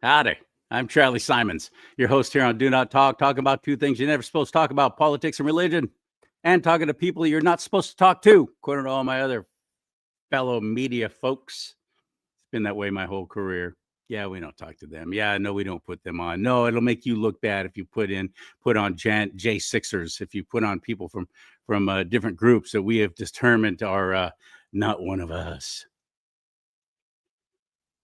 Howdy. I'm Charlie Simons, your host here on Do Not Talk, talking about two things you're never supposed to talk about: politics and religion, and talking to people you're not supposed to talk to, according to all my other fellow media folks. It's been that way my whole career. Yeah, we don't talk to them. Yeah, no, we don't put them on. No, it'll make you look bad if you put on J6ers, if you put on people from different groups that we have determined are not one of us.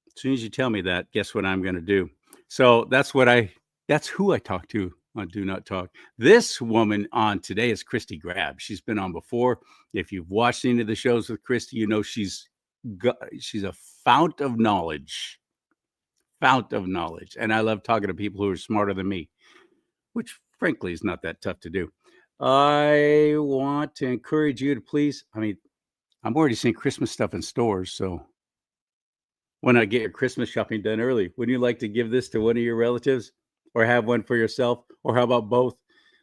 As soon as you tell me that, guess what I'm going to do? So that's who I talk to on Do Not Talk. This woman on today is Christi Grab. She's been on before. If you've watched any of the shows with Christi, you know she's a fount of knowledge. Fount of knowledge. And I love talking to people who are smarter than me, which frankly is not that tough to do. I want to encourage you to please, I'm already seeing Christmas stuff in stores, so why not get your Christmas shopping done early? Wouldn't you like to give this to one of your relatives or have one for yourself? Or how about both?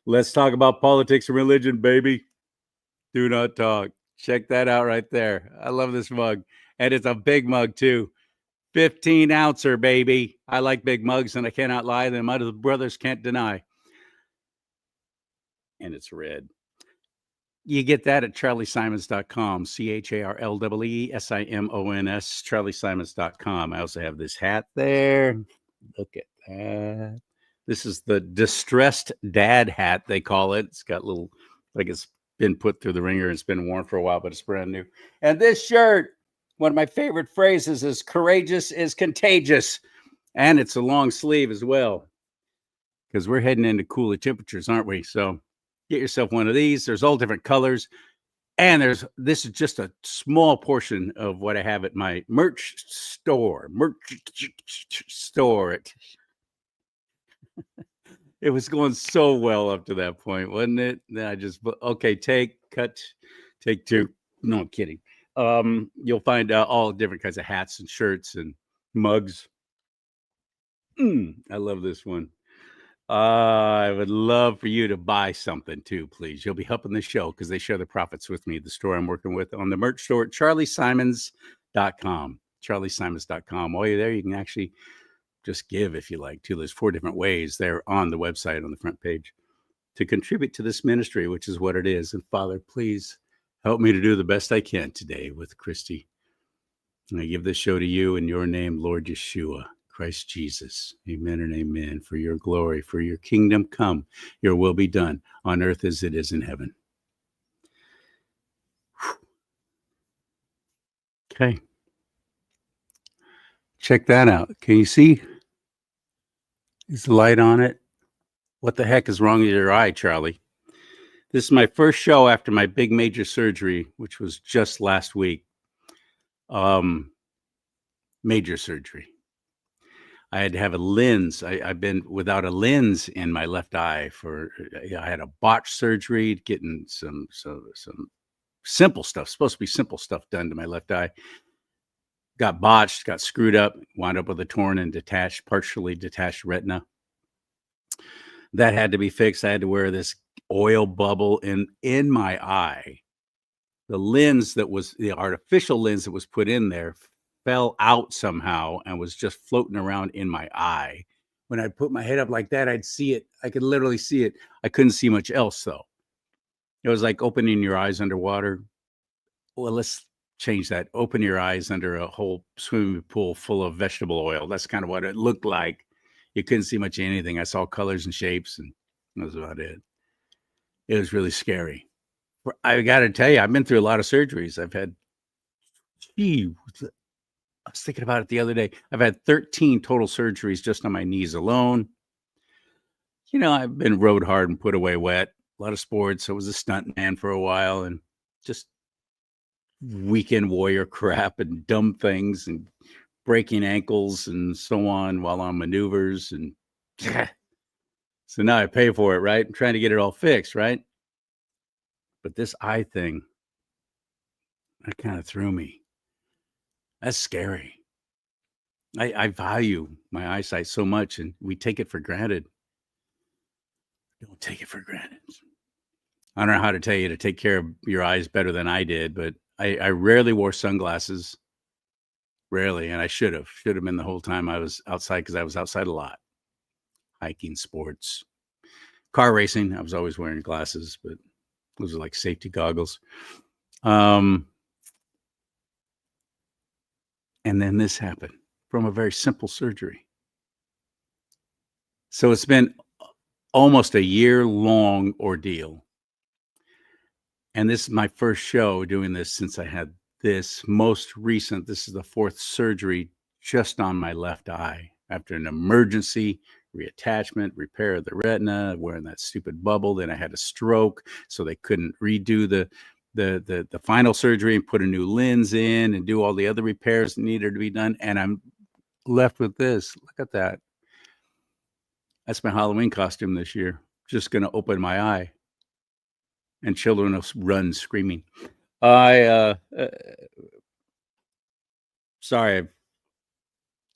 Let's talk about politics and religion, baby. Do not talk. Check that out right there. I love this mug. And it's a big mug, too. 15 ouncer, baby. I like big mugs, and I cannot lie. The other brothers can't deny. And it's red. You get that at charliesimons.com, CharlieSimons, charliesimons.com. I also have this hat there. Look at that. This is the distressed dad hat, they call it. It's got little, like it's been put through the ringer and it's been worn for a while, but it's brand new. And this shirt, one of my favorite phrases is courageous is contagious. And it's a long sleeve as well, because we're heading into cooler temperatures, aren't we? So get yourself one of these. There's all different colors. And this is just a small portion of what I have at my merch store. It was going so well up to that point, wasn't it? Then I just, okay, take two. No, I'm kidding. You'll find all different kinds of hats and shirts and mugs. I love this one. I would love for you to buy something too, please. You'll be helping the show because they share the profits with me, the store I'm working with, on the merch store at charliesimons.com. charliesimons.com. While you're there, you can actually just give if you like to. There's 4 different ways there on the website on the front page to contribute to this ministry, which is what it is. And Father, please help me to do the best I can today with Christi. And I give this show to you in your name, Lord Yeshua, Christ Jesus. Amen and amen. For your glory, for your kingdom come, your will be done on earth as it is in heaven. Okay. Check that out. Can you see? Is the light on it? What the heck is wrong with your eye, Charlie? This is my first show after my big major surgery, which was just last week. Major surgery. I had to have a lens. I've been without a lens in my left eye I had a botched surgery, getting some simple stuff, supposed to be simple stuff done to my left eye. Got botched, got screwed up, wound up with a torn and partially detached retina. That had to be fixed. I had to wear this oil bubble in my eye. The lens the artificial lens that was put in there fell out somehow and was just floating around in my eye. When I put my head up like that, I'd see it. I could literally see it. I couldn't see much else, though. It was like opening your eyes underwater. Well, let's change that. Open your eyes under a whole swimming pool full of vegetable oil. That's kind of what it looked like. You couldn't see much of anything. I saw colors and shapes, and that was about it. It was really scary. I got to tell you, I've been through a lot of surgeries. I was thinking about it the other day. I've had 13 total surgeries just on my knees alone. You know, I've been rode hard and put away wet. A lot of sports. I was a stunt man for a while and just weekend warrior crap and dumb things and breaking ankles and so on while on maneuvers. And so now I pay for it, right? I'm trying to get it all fixed, right? But this eye thing, that kind of threw me. That's scary. I value my eyesight so much, and we take it for granted. Don't take it for granted. I don't know how to tell you to take care of your eyes better than I did, but I rarely wore sunglasses. Rarely, and I should have been the whole time I was outside because I was outside a lot. Hiking, sports, car racing. I was always wearing glasses, but those are like safety goggles. And then this happened from a very simple surgery. So it's been almost a year-long ordeal. And this is my first show doing this since I had this most recent. This is the 4th surgery just on my left eye after an emergency reattachment, repair of the retina, wearing that stupid bubble. Then I had a stroke, so they couldn't redo the final surgery and put a new lens in and do all the other repairs that needed to be done. And I'm left with this. Look at that. That's my Halloween costume this year. Just going to open my eye. And children will run screaming. Sorry, I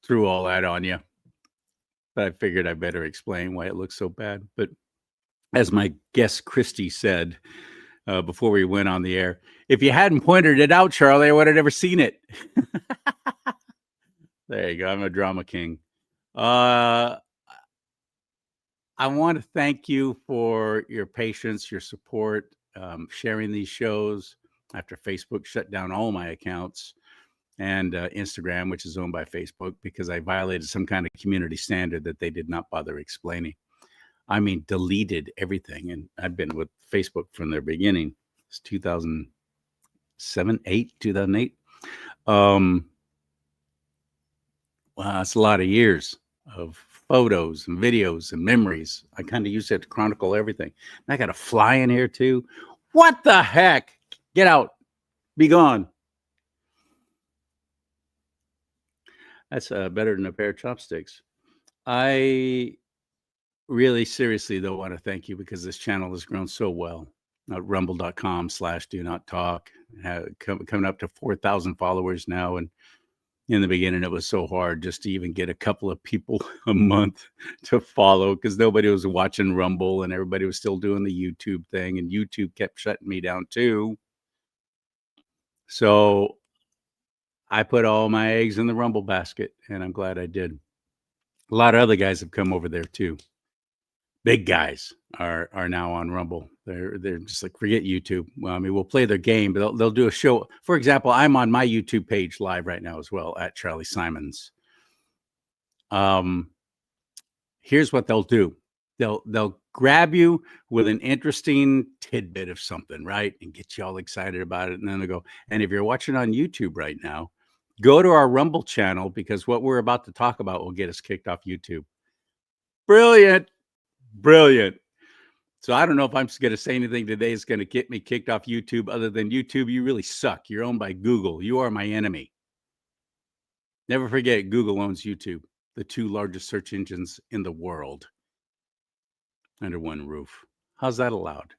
threw all that on you, but I figured I better explain why it looks so bad. But as my guest Christi said before we went on the air, if you hadn't pointed it out, Charlie, I would have never seen it. There you go. I'm a drama king. I want to thank you for your patience, your support, sharing these shows after Facebook shut down all my accounts and Instagram, which is owned by Facebook, because I violated some kind of community standard that they did not bother explaining. I mean, deleted everything. And I've been with Facebook from their beginning. It's 2007, 2008. Wow, that's a lot of years of photos and videos and memories. I kind of use it to chronicle everything. And I got a fly in here too. What the heck? Get out. Be gone. That's better than a pair of chopsticks. I really seriously, though, want to thank you because this channel has grown so well. Rumble.com/do not talk. Coming up to 4,000 followers now. And in the beginning, it was so hard just to even get a couple of people a month to follow because nobody was watching Rumble and everybody was still doing the YouTube thing. And YouTube kept shutting me down too. So I put all my eggs in the Rumble basket, and I'm glad I did. A lot of other guys have come over there too. Big guys are now on Rumble. They're just like, forget YouTube. Well, I mean, we'll play their game, but they'll do a show. For example, I'm on my YouTube page live right now as well at Charlie Simons. Here's what they'll do. They'll grab you with an interesting tidbit of something, right? And get you all excited about it. And then they'll go, and if you're watching on YouTube right now, go to our Rumble channel because what we're about to talk about will get us kicked off YouTube. Brilliant. So I don't know if I'm going to say anything today that's going to get me kicked off YouTube other than YouTube, you really suck. You're owned by Google. You are my enemy. Never forget, Google owns YouTube, the 2 largest search engines in the world under one roof. How's that allowed?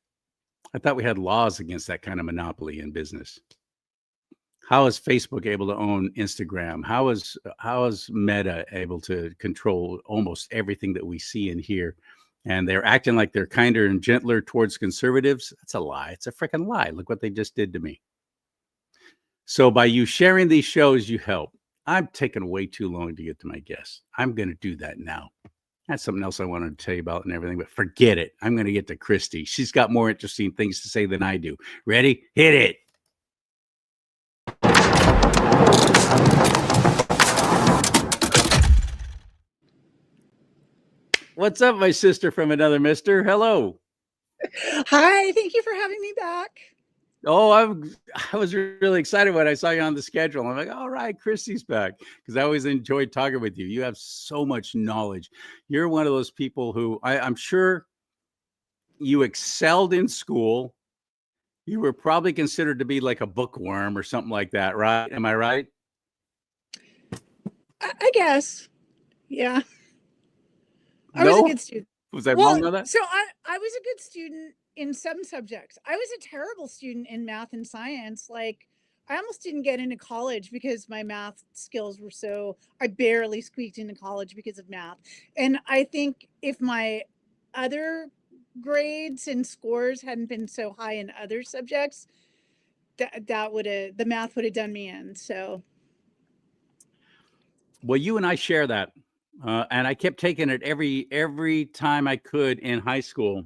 I thought we had laws against that kind of monopoly in business. How is Facebook able to own Instagram? How is Meta able to control almost everything that we see and hear? And they're acting like they're kinder and gentler towards conservatives. That's a lie. It's a freaking lie. Look what they just did to me. So by you sharing these shows, you help. I'm taking way too long to get to my guests. I'm going to do that now. That's something else I wanted to tell you about and everything, but forget it. I'm going to get to Christi. She's got more interesting things to say than I do. Ready? Hit it. What's up, my sister from another mister? Hello. Hi, thank you for having me back. Oh, I was really excited when I saw you on the schedule. I'm like, all right, Christi's back because I always enjoyed talking with you. You have so much knowledge. You're one of those people who I'm sure you excelled in school. You were probably considered to be like a bookworm or something like that, right? Am I right? I guess. Yeah. I was a No? good student. Was I Well, wrong on that? so I was a good student in some subjects. I was a terrible student in math and science. Like, I almost didn't get into college because my math skills were so, I barely squeaked into college because of math. And I think if my other grades and scores hadn't been so high in other subjects, that would have, the math would have done me in. So Well, you and I share that, and I kept taking it every time I could in high school,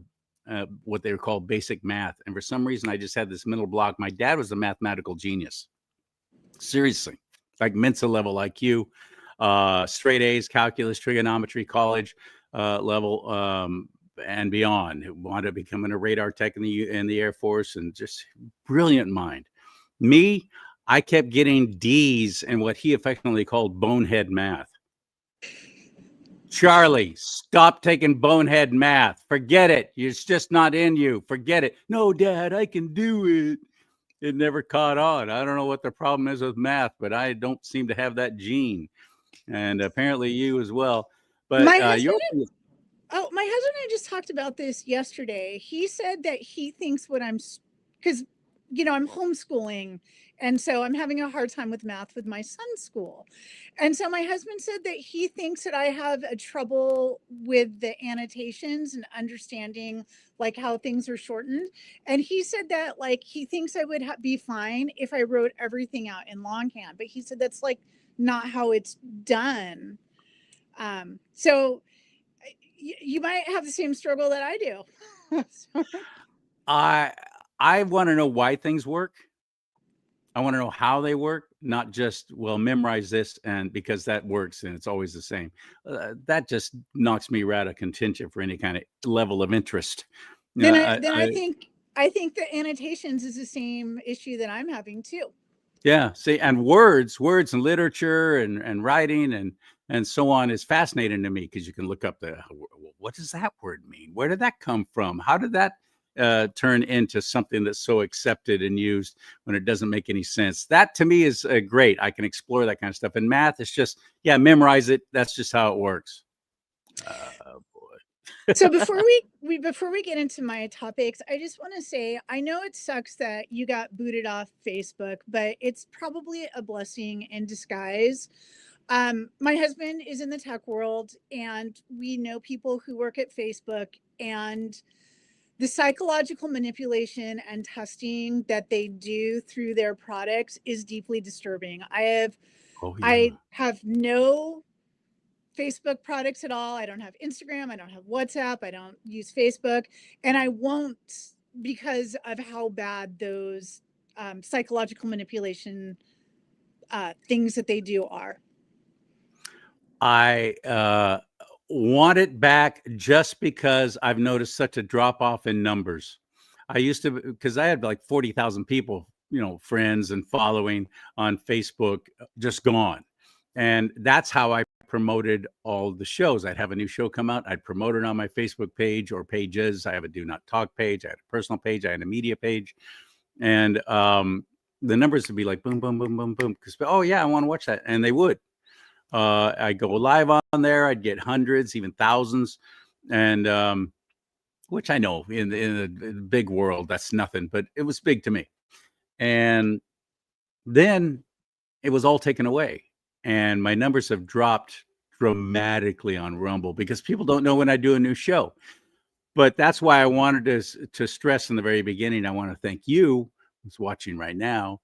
what they were called basic math, and for some reason I just had this mental block. My dad was a mathematical genius, seriously, like Mensa level IQ, straight A's, calculus, trigonometry, college level, and beyond. Who wound up becoming a radar tech in the Air Force, and just brilliant mind. Me, I kept getting D's in what he affectionately called bonehead math. Charlie, stop taking bonehead math. Forget it. It's just not in you. Forget it. No, Dad, I can do it. It never caught on. I don't know what the problem is with math, but I don't seem to have that gene. And apparently you as well. But My husband you're my husband and I just talked about this yesterday. He said that he thinks what I'm, because, I'm homeschooling. And so I'm having a hard time with math with my son's school. And so my husband said that he thinks that I have a trouble with the annotations and understanding like how things are shortened. And he said that like he thinks I would be fine if I wrote everything out in longhand. But he said that's like not how it's done. So you might have the same struggle that I do. I I want to know why things work. I want to know how they work, not just well memorize this and because that works and it's always the same. That just knocks me right out of contention for any kind of level of interest. then I I, then I I think that annotations is the same issue that I'm having too. Yeah, see, and words and literature and writing and so on is fascinating to me because you can look up what does that word mean? Where did that come from? How did that turn into something that's so accepted and used when it doesn't make any sense? That to me is great. I can explore that kind of stuff. In math, it's just memorize it. That's just how it works. Boy. So before we get into my topics, I just want to say I know it sucks that you got booted off Facebook, but it's probably a blessing in disguise. My husband is in the tech world, and we know people who work at Facebook, and the psychological manipulation and testing that they do through their products is deeply disturbing. Oh I yeah. have no Facebook products at all. I don't have Instagram. I don't have WhatsApp. I don't use Facebook. And I won't because of how bad those psychological manipulation things that they do are. I want it back just because I've noticed such a drop off in numbers. I used to, because I had like 40,000 people, friends and following on Facebook, just gone. And that's how I promoted all the shows. I'd have a new show come out. I'd promote it on my Facebook page or pages. I have a do not talk page. I had a personal page. I had a media page. And the numbers would be like boom, boom, boom, boom, boom. Because, oh, yeah, I want to watch that. And they would. I'd go live on there. I'd get hundreds, even thousands. And which I know in the big world, that's nothing, but it was big to me. And then it was all taken away. And my numbers have dropped dramatically on Rumble because people don't know when I do a new show. But that's why I wanted to stress in the very beginning. I want to thank you, who's watching right now,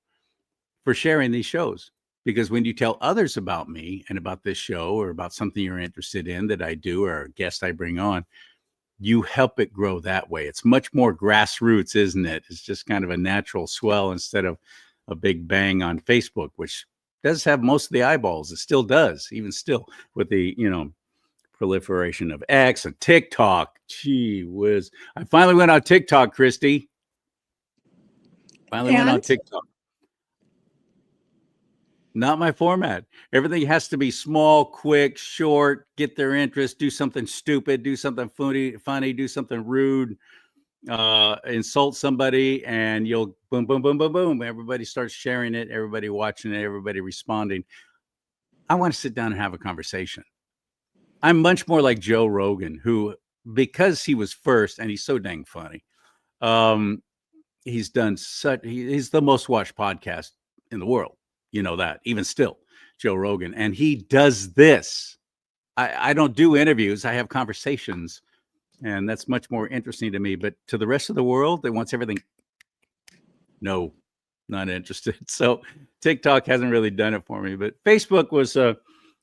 for sharing these shows. Because when you tell others about me and about this show or about something you're interested in that I do or a guest I bring on, you help it grow that way. It's much more grassroots, isn't it? It's just kind of a natural swell instead of a big bang on Facebook, which does have most of the eyeballs. It still does, even still with the, proliferation of X and TikTok. Gee whiz. I finally went on TikTok, Christy. Finally went on And TikTok. Not my format. Everything has to be small, quick, short, get their interest, do something stupid, do something funny, do something rude, insult somebody, and you'll boom, boom, boom, boom, boom. Everybody starts sharing it, everybody watching it, everybody responding. I want to sit down and have a conversation. I'm much more like Joe Rogan, who, because he was first and he's so dang funny, um, he's the most watched podcast in the world. You know that, even still, Joe Rogan. And he does this. I don't do interviews. I have conversations. And that's much more interesting to me. But to the rest of the world that wants everything, no, not interested. So TikTok hasn't really done it for me. But Facebook was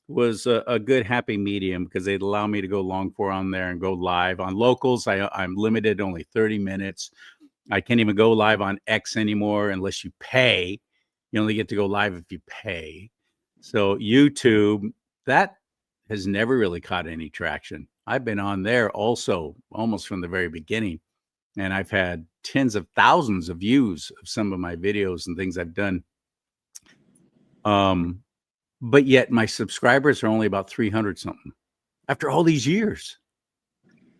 was a good happy medium because they'd allow me to go long form on there and go live on locals. I'm limited only 30 minutes. I can't even go live on X anymore unless you pay. You only get to go live if you pay. So YouTube, that has never really caught any traction. I've been on there also almost from the very beginning, and I've had tens of thousands of views of some of my videos and things I've done. But yet my subscribers are only about 300 something after all these years.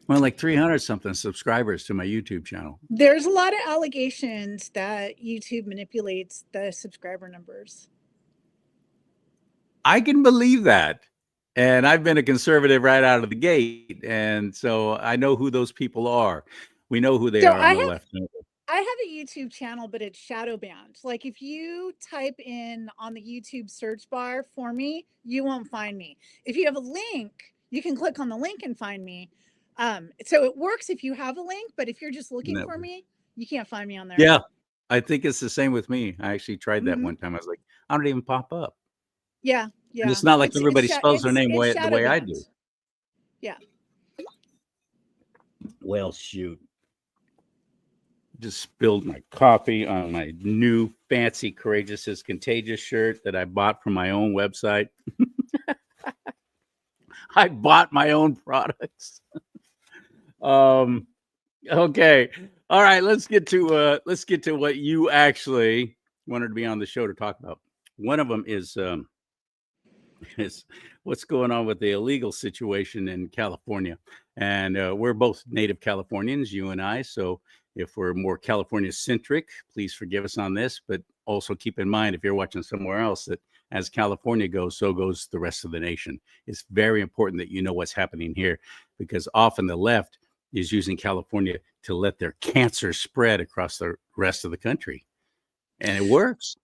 Well, like 300 something subscribers to my YouTube channel. There's a lot of allegations that YouTube manipulates the subscriber numbers. I can believe that. And I've been a conservative right out of the gate. And so I know who those people are. We know who they So are on the left. I have a YouTube channel, but it's shadow banned. Like if you type in on the YouTube search bar for me, you won't find me. If you have a link, you can click on the link and find me. So it works if you have a link, but if you're just looking for me, you can't find me on there. Yeah, I think it's the same with me. I actually tried that Mhm. one time. I was like, I don't even pop up. Yeah, And yeah. it's not like everybody spells their name it's the shadow way I banned. do. Yeah. Well, shoot. Just spilled my coffee on my new fancy Courageous is Contagious shirt that I bought from my own website. I bought my own products. Okay. All right, let's get to what you actually wanted to be on the show to talk about. One of them is what's going on with the illegal situation in California. And we're both native Californians, you and I. So if we're more California centric, please forgive us on this. But also keep in mind, if you're watching somewhere else, that as California goes, so goes the rest of the nation. It's very important that you know what's happening here, because often the left is using California to let their cancer spread across the rest of the country. And it works.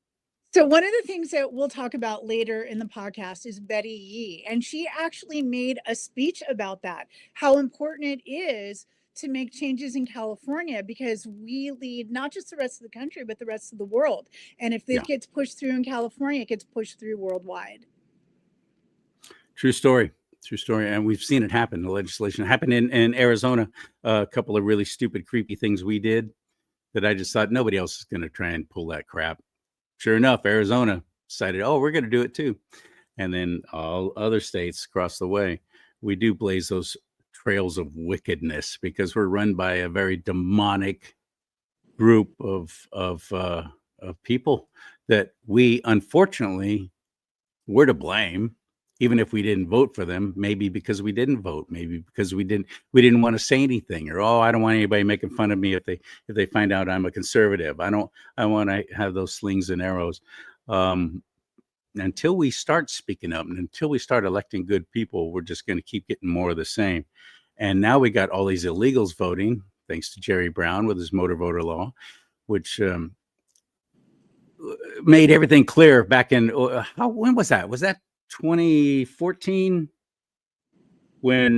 So one of the things that we'll talk about later in the podcast is Betty Yee, and she actually made a speech about that, how important it is to make changes in California because we lead not just the rest of the country, but the rest of the world. And if it gets pushed through in California, it gets pushed through worldwide. True story. True story. And we've seen it happen. The legislation happened in Arizona. A couple of really stupid, creepy things we did that I just thought nobody else is going to try and pull that crap. Sure enough, Arizona decided, oh, we're going to do it too. And then all other states across the way, we do blaze those trails of wickedness because we're run by a very demonic group of people that we, unfortunately, we're to blame, even if we didn't vote for them. Maybe because we didn't vote, maybe because we didn't want to say anything, or I don't want anybody making fun of me if they find out I'm a conservative. I want to have those slings and arrows. Until we start speaking up and until we start electing good people, we're just going to keep getting more of the same. And now we got all these illegals voting, thanks to Jerry Brown with his motor voter law, which made everything clear back in when was that? Was that 2014 when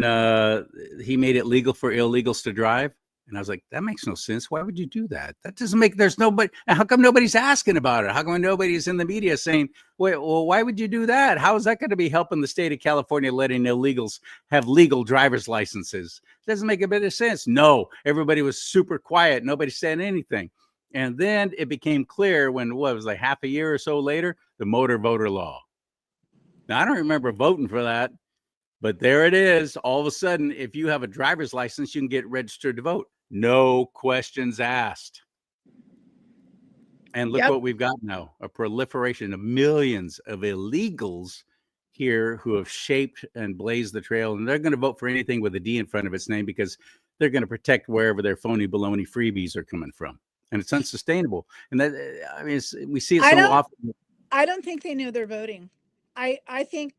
he made it legal for illegals to drive? And I was like, that makes no sense. Why would you do that? That doesn't make, there's nobody. How come nobody's asking about it? How come nobody's in the media saying, wait, well, why would you do that? How is that going to be helping the state of California letting illegals have legal driver's licenses? It doesn't make a bit of sense. No, everybody was super quiet. Nobody said anything. And then it became clear when, what was like half a year or so later, the motor voter law. Now, I don't remember voting for that, but there it is. All of a sudden, if you have a driver's license, you can get registered to vote. No questions asked. And look what we've got now, a proliferation of millions of illegals here who have shaped and blazed the trail. And they're going to vote for anything with a D in front of its name because they're going to protect wherever their phony baloney freebies are coming from. And it's unsustainable. And that, I mean, we see it so often. I don't think they know they're voting. I think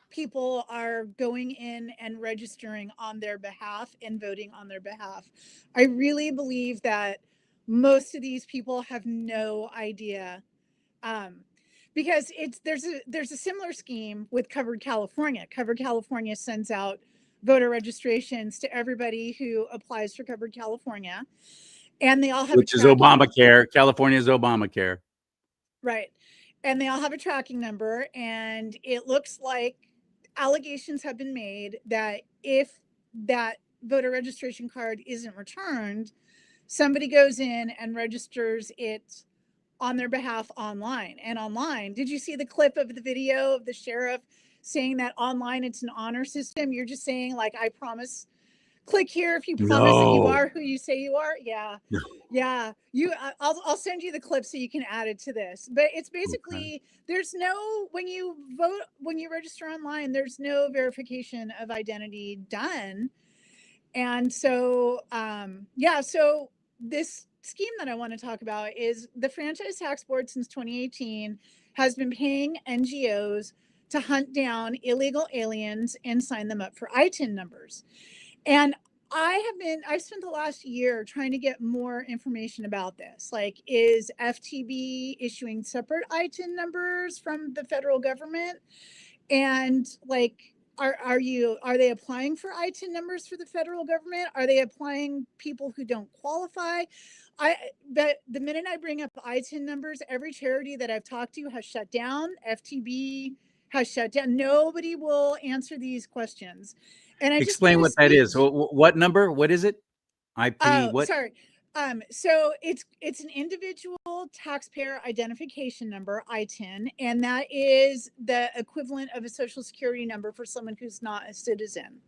people are going in and registering on their behalf and voting on their behalf. I really believe that most of these people have no idea, because there's a similar scheme with Covered California. Covered California sends out voter registrations to everybody who applies for Covered California, and they all have which is Obamacare. California's Obamacare. Right. And they all have a tracking number, and it looks like allegations have been made that if that voter registration card isn't returned, somebody goes in and registers it on their behalf online. And online, did you see the clip of the video of the sheriff saying that online it's an honor system? You're just saying, like, I promise, click here if you promise that you No. are who you say you are. Yeah. No. Yeah, I'll send you the clip so you can add it to this. But it's Okay. basically, there's no, when you vote, when you register online, there's no verification of identity done. And so yeah, so this scheme that I want to talk about is the Franchise Tax Board since 2018 has been paying NGOs to hunt down illegal aliens and sign them up for ITIN numbers. And I've spent the last year trying to get more information about this. Like, is FTB issuing separate ITIN numbers from the federal government? And like, are they applying for ITIN numbers for the federal government? Are they applying people who don't qualify? I but the minute I bring up ITIN numbers, every charity that I've talked to has shut down. FTB has shut down. Nobody will answer these questions. And I just did Explain a what that is. speech. What number? What is it? IP Oh, what? sorry. So it's an individual taxpayer identification number, ITIN, and that is the equivalent of a social security number for someone who's not a citizen.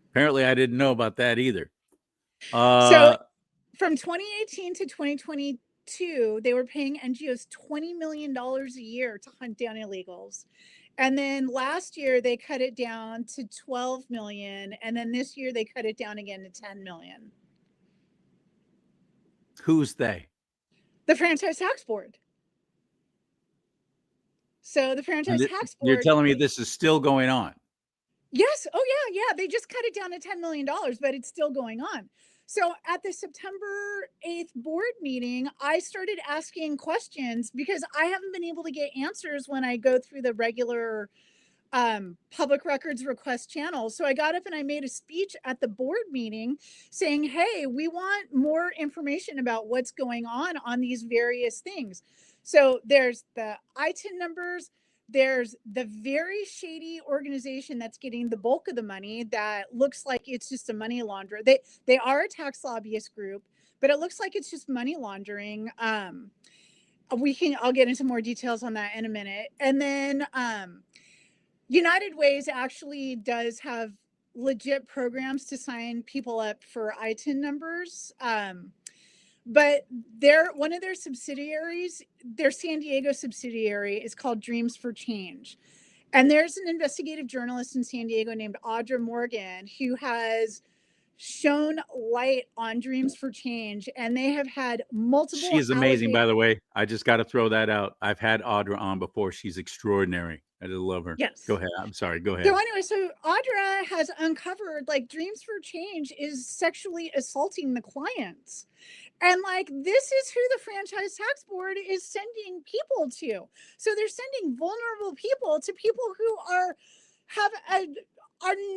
Apparently, I didn't know about that either. So from 2018 to 2022, they were paying NGOs $20 million a year to hunt down illegals. And then last year they cut it down to 12 million. And then this year they cut it down again to 10 million. Who's they? The Franchise Tax Board. So the Franchise And Tax you're Board. telling me this is still going on? Yes. Oh, yeah. Yeah. They just cut it down to $10 million, but it's still going on. So at the September 8th board meeting, I started asking questions because I haven't been able to get answers when I go through the regular public records request channel. So I got up and I made a speech at the board meeting saying, hey, we want more information about what's going on these various things. So there's the ITIN numbers. There's the very shady organization that's getting the bulk of the money that looks like it's just a money launderer. They are a tax lobbyist group, but it looks like it's just money laundering. I'll get into more details on that in a minute. And then United Ways actually does have legit programs to sign people up for ITIN numbers. But one of their subsidiaries, their San Diego subsidiary, is called Dreams for Change. And there's an investigative journalist in San Diego named Audra Morgan who has shone light on Dreams for Change, and they have had She multiple is amazing, by the way. I just got to throw that out. I've had Audra on before. She's extraordinary. I just love her. Go Yes. ahead. I'm sorry. Go So ahead. anyway, so Audra has uncovered, like, Dreams for Change is sexually assaulting the clients. And like, this is who the Franchise Tax Board is sending people to. So they're sending vulnerable people to people who are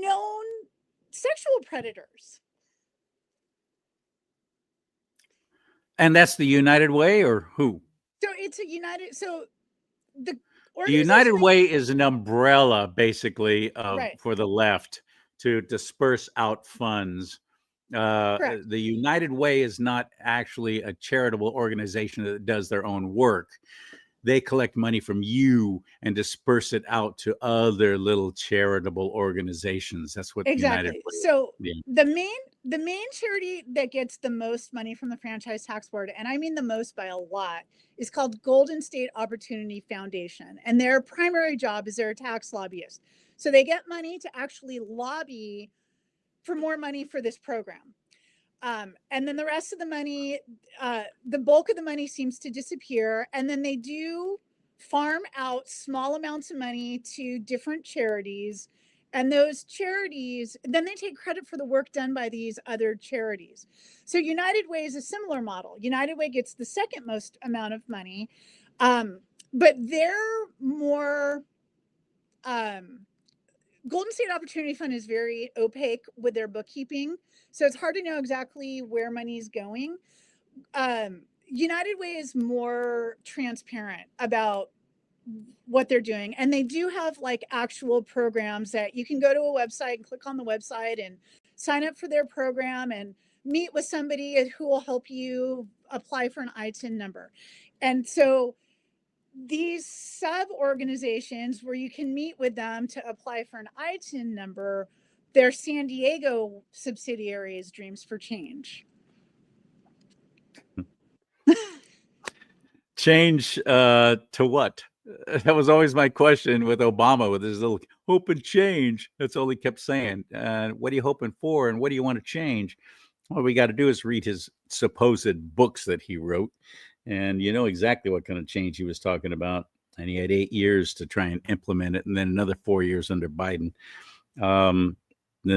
known sexual predators. And that's the United Way, or who? So it's a United. So the The United organization, Way is an umbrella, basically, right? for the left to disperse out funds. Correct. The United Way is not actually a charitable organization that does their own work. They collect money from you and disperse it out to other little charitable organizations. That's what United Exactly. Way is. So Yeah. the main charity that gets the most money from the Franchise Tax Board, and I mean the most by a lot, is called Golden State Opportunity Foundation. And their primary job is they're a tax lobbyist. So they get money to actually lobby for more money for this program. And then the rest of the money, the bulk of the money seems to disappear. And then they do farm out small amounts of money to different charities. And those charities, then they take credit for the work done by these other charities. So United Way is a similar model. United Way gets the second most amount of money, but they're more. Golden State Opportunity Fund is very opaque with their bookkeeping, so it's hard to know exactly where money's going. United Way is more transparent about what they're doing. And they do have like actual programs that you can go to a website and click on the website and sign up for their program and meet with somebody who will help you apply for an ITIN number. And so these sub organizations where you can meet with them to apply for an ITIN number, their San Diego subsidiary is Dreams for Change. Change to what? That was always my question with Obama, with his little hope and change. That's all he kept saying. What are you hoping for, and what do you want to change? All we got to do is read his supposed books that he wrote, and you know exactly what kind of change he was talking about. And he had 8 years to try and implement it, and then another 4 years under Biden. Then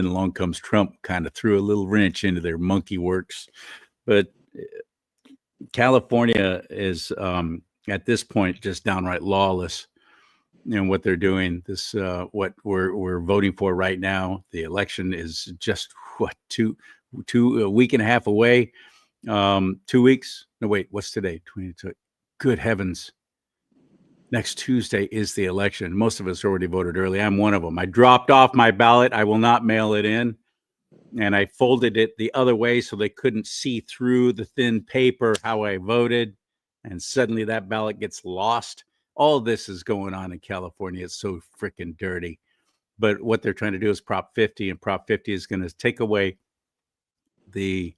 along comes Trump, kind of threw a little wrench into their monkey works. But California is at this point just downright lawless in what they're doing. This what we're voting for right now. The election is just a week and a half away. 2 weeks. No, wait, what's today? 22. Good heavens. Next Tuesday is the election. Most of us already voted early. I'm one of them. I dropped off my ballot. I will not mail it in. And I folded it the other way so they couldn't see through the thin paper how I voted. And suddenly that ballot gets lost. All this is going on in California. It's so freaking dirty. But what they're trying to do is Prop 50, and Prop 50 is going to take away the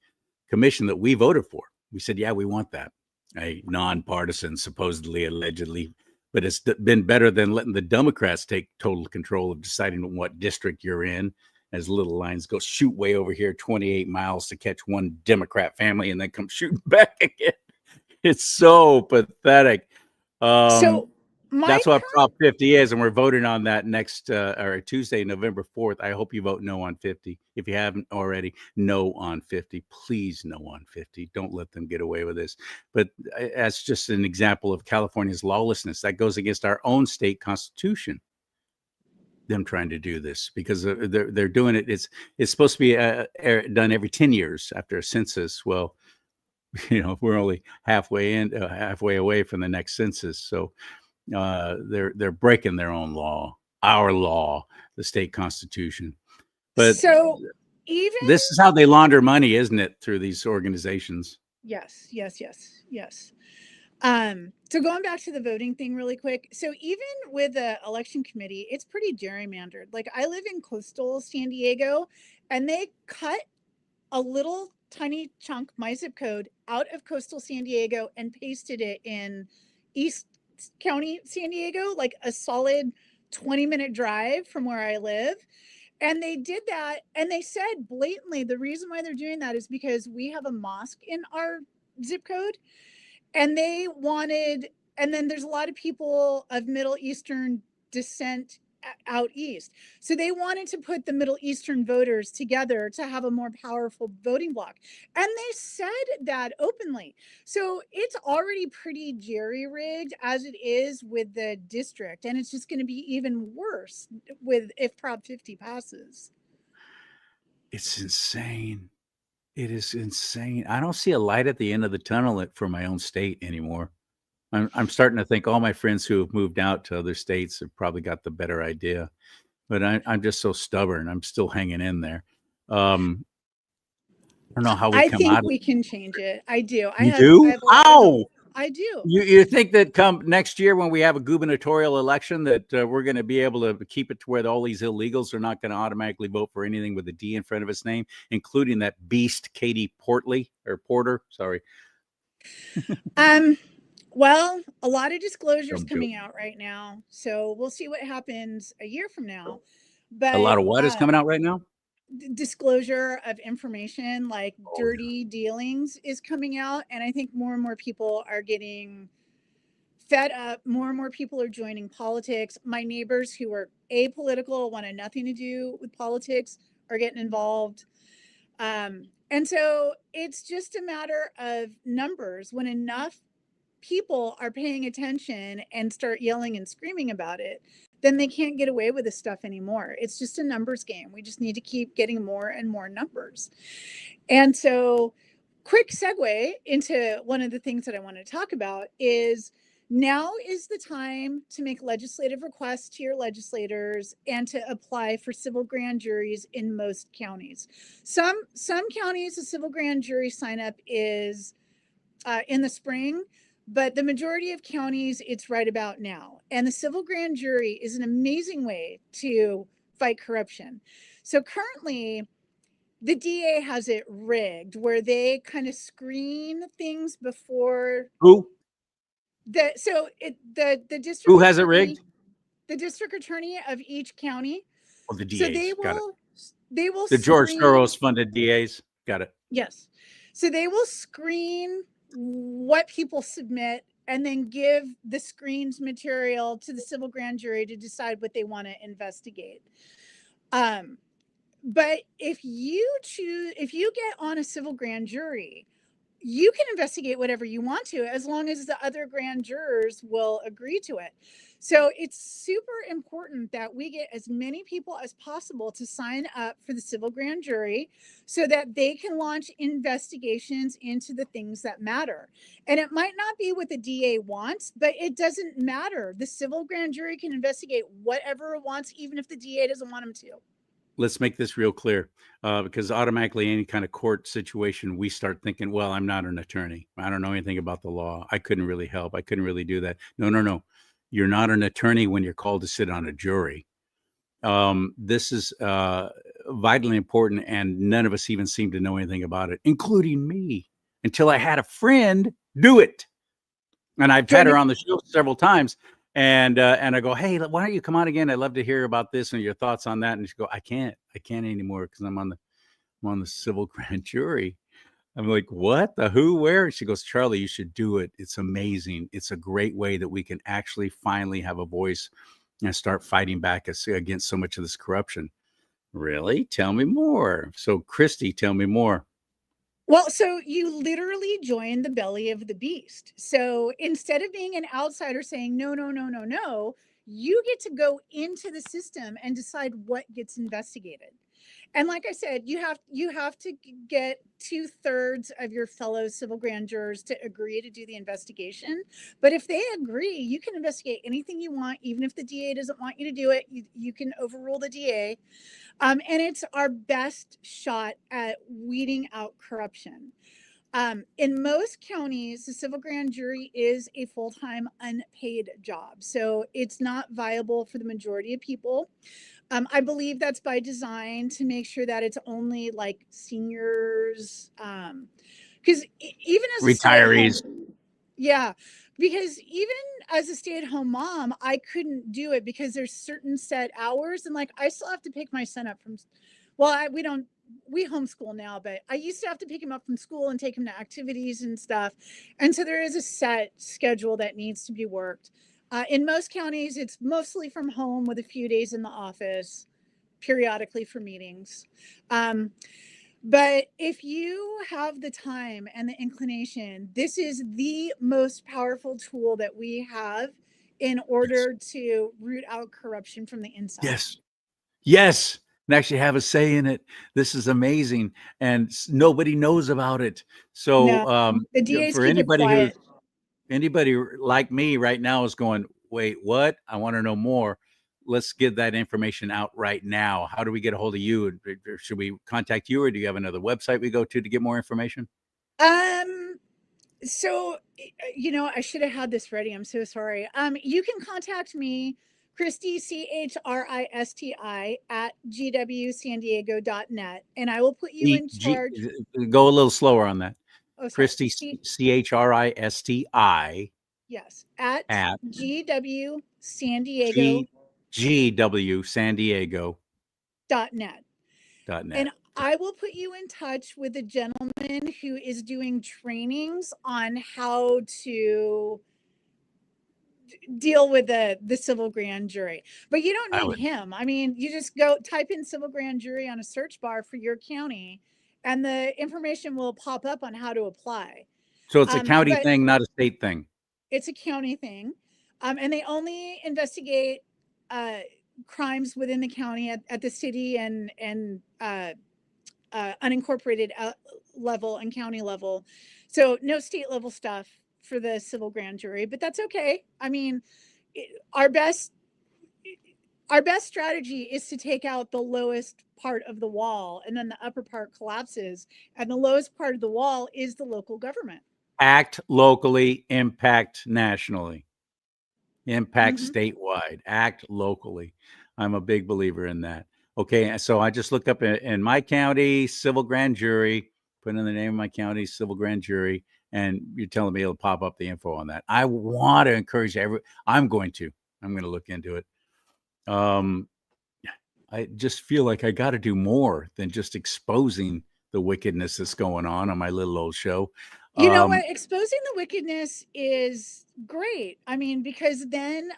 commission that we voted for. We said, yeah, we want that. A nonpartisan, supposedly, allegedly. But it's been better than letting the Democrats take total control of deciding what district you're in, as little lines go shoot way over here 28 miles to catch one Democrat family and then come shooting back again. It's so pathetic. So That's what Prop 50 is, and we're voting on that next or Tuesday, November 4th. I hope you vote no on 50. If you haven't already, no on 50. Please, no on 50. Don't let them get away with this. But that's just an example of California's lawlessness. That goes against our own state constitution, them trying to do this, because they're doing it. It's supposed to be done every 10 years after a census. Well, you know, we're only halfway away from the next census. So they're breaking their own law, our law, the state constitution. But so even this is how they launder money, isn't it? Through these organizations. Yes. So going back to the voting thing really quick. So even with the election committee, it's pretty gerrymandered. Like I live in coastal San Diego, and they cut a little tiny chunk, my zip code, out of coastal San Diego and pasted it in East County, San Diego, like a solid 20-minute drive from where I live. And they did that, and they said blatantly the reason why they're doing that is because we have a mosque in our zip code, and they wanted, and then there's a lot of people of Middle Eastern descent out east. So they wanted to put the Middle Eastern voters together to have a more powerful voting bloc. And they said that openly. So it's already pretty jerry-rigged as it is with the district. And it's just going to be even worse if Prop 50 passes. It's insane. It is insane. I don't see a light at the end of the tunnel for my own state anymore. I'm starting to think all my friends who have moved out to other states have probably got the better idea, but I'm just so stubborn. I'm still hanging in there. I don't know how we come out. I think we can change it. I do. You do? How? I do. You think that come next year when we have a gubernatorial election that we're going to be able to keep it to where all these illegals are not going to automatically vote for anything with a D in front of its name, including that beast Katie Porter? Sorry. Well, a lot of disclosures coming out right now, so we'll see what happens a year from now. But a lot of what is coming out right now? Disclosure of information, like dirty dealings, is coming out, and I think more and more people are getting fed up. More and more people are joining politics. My neighbors who are apolitical, wanted nothing to do with politics, are getting involved. And so it's just a matter of numbers. When enough people are paying attention and start yelling and screaming about it, then they can't get away with this stuff anymore. It's just a numbers game. We just need to keep getting more and more numbers. And so, quick segue into one of the things that I want to talk about is Now is the time to make legislative requests to your legislators and to apply for civil grand juries in most counties. Some counties, the civil grand jury sign up is in the spring, but the majority of counties, it's right about now. And the civil grand jury is an amazing way to fight corruption. So currently, the DA has it rigged where they kind of screen things before Who? the Who has it rigged? the district attorney of each county. Oh, the So DAs. Got it. they will The George screen. Soros funded DAs. Got it. Yes. So they will screen what people submit and then give the screened material to the civil grand jury to decide what they want to investigate. But if you get on a civil grand jury, you can investigate whatever you want to as long as the other grand jurors will agree to it. So it's super important that we get as many people as possible to sign up for the civil grand jury so that they can launch investigations into the things that matter. And it might not be what the DA wants, but it doesn't matter. The civil grand jury can investigate whatever it wants, even if the DA doesn't want them to. Let's make this real clear, because automatically any kind of court situation, we start thinking, well, I'm not an attorney. I don't know anything about the law. I couldn't really help. I couldn't really do that. No. You're not an attorney when you're called to sit on a jury. This is vitally important, and none of us even seem to know anything about it, including me, until I had a friend do it. And I've had her on the show several times. And I go, hey, why don't you come on again? I'd love to hear about this and your thoughts on that. And she go, I can't anymore because I'm on the civil grand jury. I'm like, what? The who? Where? She goes, Charlie, you should do it. It's amazing. It's a great way that we can actually finally have a voice and start fighting back against so much of this corruption. Really? Tell me more. So, Christi, tell me more. Well, so you literally join the belly of the beast. So instead of being an outsider saying, no, no, no, no, no, you get to go into the system and decide what gets investigated. And like I said, you have to get 2/3 of your fellow civil grand jurors to agree to do the investigation. But if they agree, you can investigate anything you want, even if the DA doesn't want you to do it. You can overrule the DA. And it's our best shot at weeding out corruption. In most counties, the civil grand jury is a full-time unpaid job. So it's not viable for the majority of people. I believe that's by design to make sure that it's only like seniors. Because even as a Retirees. yeah, because even as a stay-at-home mom, I couldn't do it because there's certain set hours, and like I still have to pick my son up from. Well, we homeschool now, but I used to have to pick him up from school and take him to activities and stuff, and so there is a set schedule that needs to be worked. In most counties, it's mostly from home with a few days in the office, periodically for meetings. But if you have the time and the inclination, this is the most powerful tool that we have in order to root out corruption from the inside. Yes. And actually have a say in it. This is amazing. And nobody knows about it. So the DAs for keep it quiet. Anybody like me right now is going, wait, what? I want to know more. Let's get that information out right now. How do we get a hold of you? Should we contact you, or do you have another website we go to get more information? So I should have had this ready. I'm so sorry. You can contact me, Christi, Christi at gwsandiego.net, and I will put you in charge. Go a little slower on that. Oh, sorry. Christi, Christi. Yes, at GW San Diego. GW San Diego. .net. .net. And I will put you in touch with a gentleman who is doing trainings on how to deal with the civil grand jury. But you don't need him. I mean, you just go type in civil grand jury on a search bar for your county, and the information will pop up on how to apply. So it's a county thing, not a state thing. It's a county thing. And they only investigate crimes within the county at the city and unincorporated level and county level. So no state level stuff for the civil grand jury, but that's okay. I mean, our best strategy is to take out the lowest part of the wall, and then the upper part collapses, and the lowest part of the wall is the local government. Act locally, impact nationally, impact Mm-hmm. statewide, act locally. I'm a big believer in that. Okay, so I just looked up in my county civil grand jury, put in the name of my county civil grand jury, and you're telling me it'll pop up the info on that. I want to encourage I'm going to look into it. I just feel like I got to do more than just exposing the wickedness that's going on my little old show. You know what? Exposing the wickedness is great. I mean, because then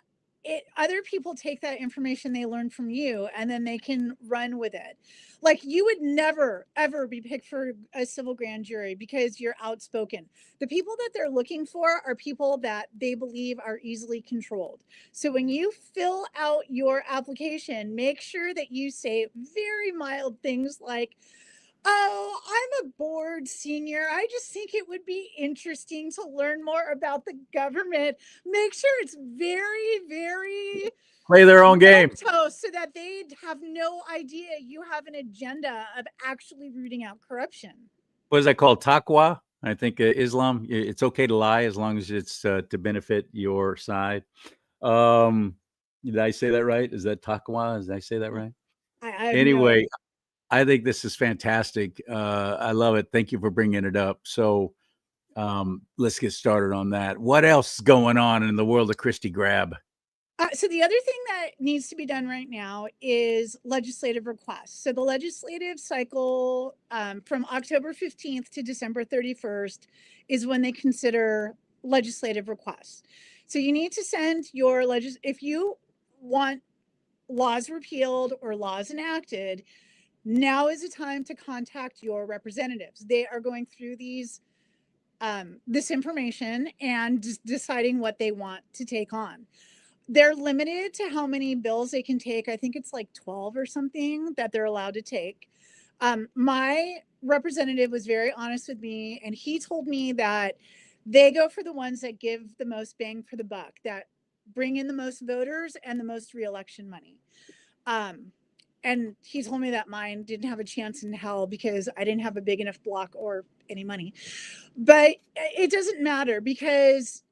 other people take that information they learn from you and then they can run with it. Like, you would never ever be picked for a civil grand jury because you're outspoken. The people that they're looking for are people that they believe are easily controlled. So when you fill out your application, make sure that you say very mild things like, "Oh, I'm a bored senior. I just think it would be interesting to learn more about the government." Make sure it's very, very Play their own game. milquetoast so that they have no idea you have an agenda of actually rooting out corruption. What is that called? Taqwa? I think Islam. It's okay to lie as long as it's to benefit your side. Did I say that right? Is that taqwa? Did I say that right? I have no. Anyway, I think this is fantastic. I love it. Thank you for bringing it up. So let's get started on that. What else is going on in the world of Christi Grab? So the other thing that needs to be done right now is legislative requests. So the legislative cycle from October 15th to December 31st is when they consider legislative requests. So you need to send your if you want laws repealed or laws enacted, now is the time to contact your representatives. They are going through this information and deciding what they want to take on. They're limited to how many bills they can take. I think it's like 12 or something that they're allowed to take. My representative was very honest with me, and he told me that they go for the ones that give the most bang for the buck, that bring in the most voters and the most reelection money. And he told me that mine didn't have a chance in hell because I didn't have a big enough block or any money. But it doesn't matter because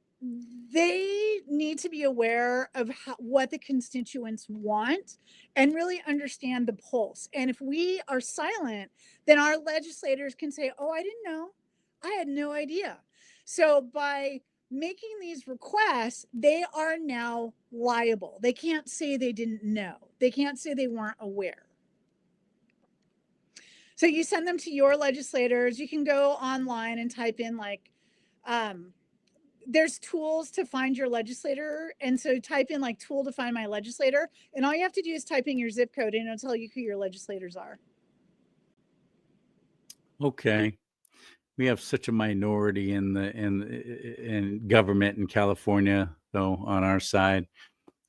they need to be aware of what the constituents want and really understand the pulse. And if we are silent, then our legislators can say, "Oh, I didn't know. I had no idea." So by making these requests, they are now liable. They can't say they didn't know. They can't say they weren't aware. So you send them to your legislators. You can go online and type in like, there's tools to find your legislator. And so type in like tool to find my legislator. And all you have to do is type in your zip code and it'll tell you who your legislators are. Okay. We have such a minority in government in California, though, on our side.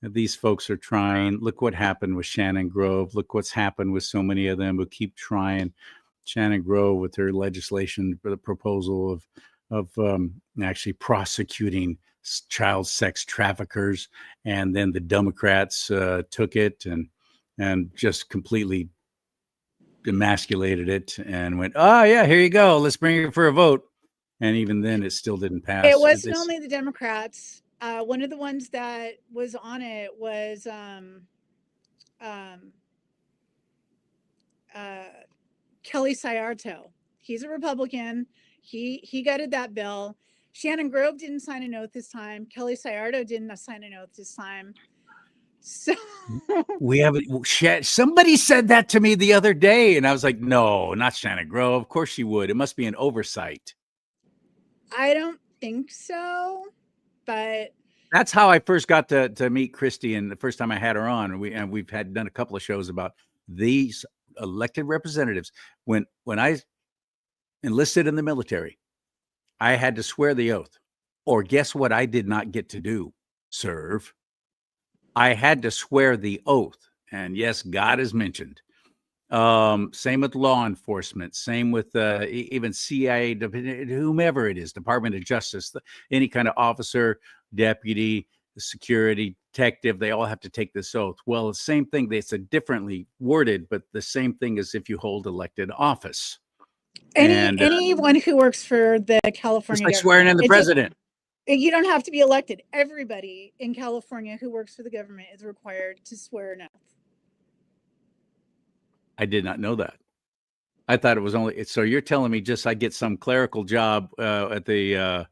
These folks are trying. Look what happened with Shannon Grove. Look what's happened with so many of them who keep trying. Shannon Grove with her legislation for the proposal of actually prosecuting child sex traffickers, and then the Democrats took it and just completely emasculated it and went, "Oh yeah, here you go. Let's bring it for a vote." And even then, it still didn't pass. It wasn't only the Democrats. One of the ones that was on it was Kelly Sayarto. He's a Republican. He gutted that bill. Shannon Grove didn't sign an oath this time. Kelly Sayarto didn't sign an oath this time. So we haven't. Somebody said that to me the other day, and I was like, "No, not Shannon Grove. Of course she would. It must be an oversight." I don't think so, but that's how I first got to meet Christi, and the first time I had her on, and we've done a couple of shows about these elected representatives. When I enlisted in the military, I had to swear the oath, or guess what? I did not get to do, serve. I had to swear the oath, and yes, God is mentioned. Same with law enforcement. Same with even CIA, whomever it is, Department of Justice, any kind of officer, deputy, security, detective. They all have to take this oath. Well, the same thing. It's a differently worded, but the same thing as if you hold elected office. And Anyone who works for the California it's like government, swearing in the president. You don't have to be elected. Everybody in California who works for the government is required to swear an oath. I did not know that. I thought it was only, so you're telling me just I get some clerical job at the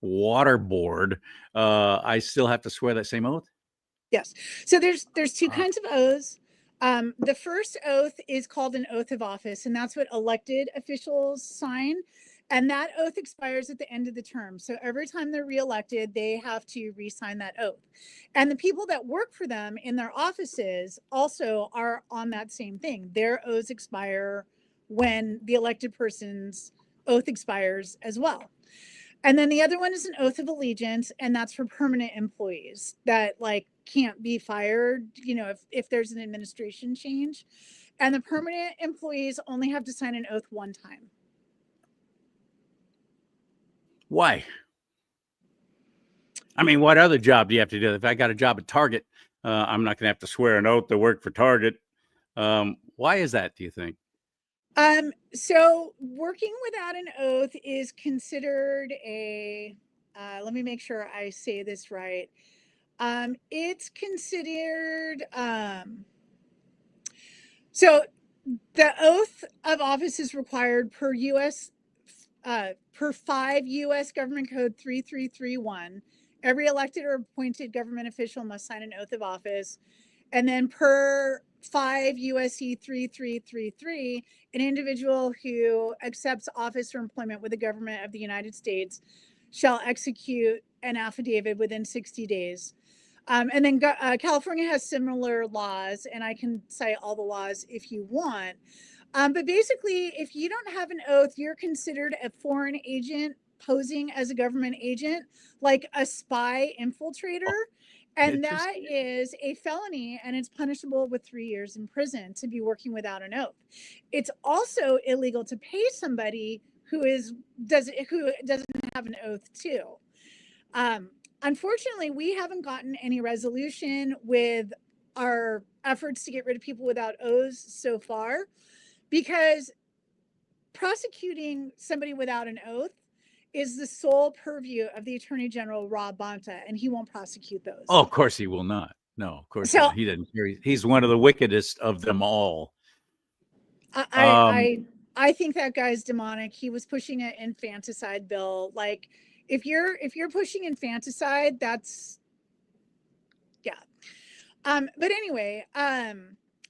water board, I still have to swear that same oath? Yes. So there's two kinds of oaths. The first oath is called an oath of office, and that's what elected officials sign. And that oath expires at the end of the term. So every time they're reelected, they have to re-sign that oath. And the people that work for them in their offices also are on that same thing. Their oaths expire when the elected person's oath expires as well. And then the other one is an oath of allegiance, and that's for permanent employees that like can't be fired, if there's an administration change. And the permanent employees only have to sign an oath one time. Why? I mean, what other job do you have to do? If I got a job at Target, I'm not going to have to swear an oath to work for Target. Why is that, do you think? So working without an oath is considered let me make sure I say this right. It's considered, so the oath of office is required per per 5 U.S. Government Code 3331. Every elected or appointed government official must sign an oath of office. And then per 5 U.S.C. 3333, an individual who accepts office or employment with the government of the United States shall execute an affidavit within 60 days. And then California has similar laws, and I can cite all the laws if you want. But basically, if you don't have an oath, you're considered a foreign agent posing as a government agent, like a spy infiltrator. And that is a felony, and it's punishable with 3 years in prison to be working without an oath. It's also illegal to pay somebody who doesn't have an oath too. Unfortunately, we haven't gotten any resolution with our efforts to get rid of people without oaths so far, because prosecuting somebody without an oath is the sole purview of the Attorney General, Rob Bonta, and he won't prosecute those. Oh, of course he will not. No, of course not. He doesn't. He's one of the wickedest of them all. I think that guy's demonic. He was pushing an infanticide bill. Like, if you're pushing infanticide, that's yeah. But anyway,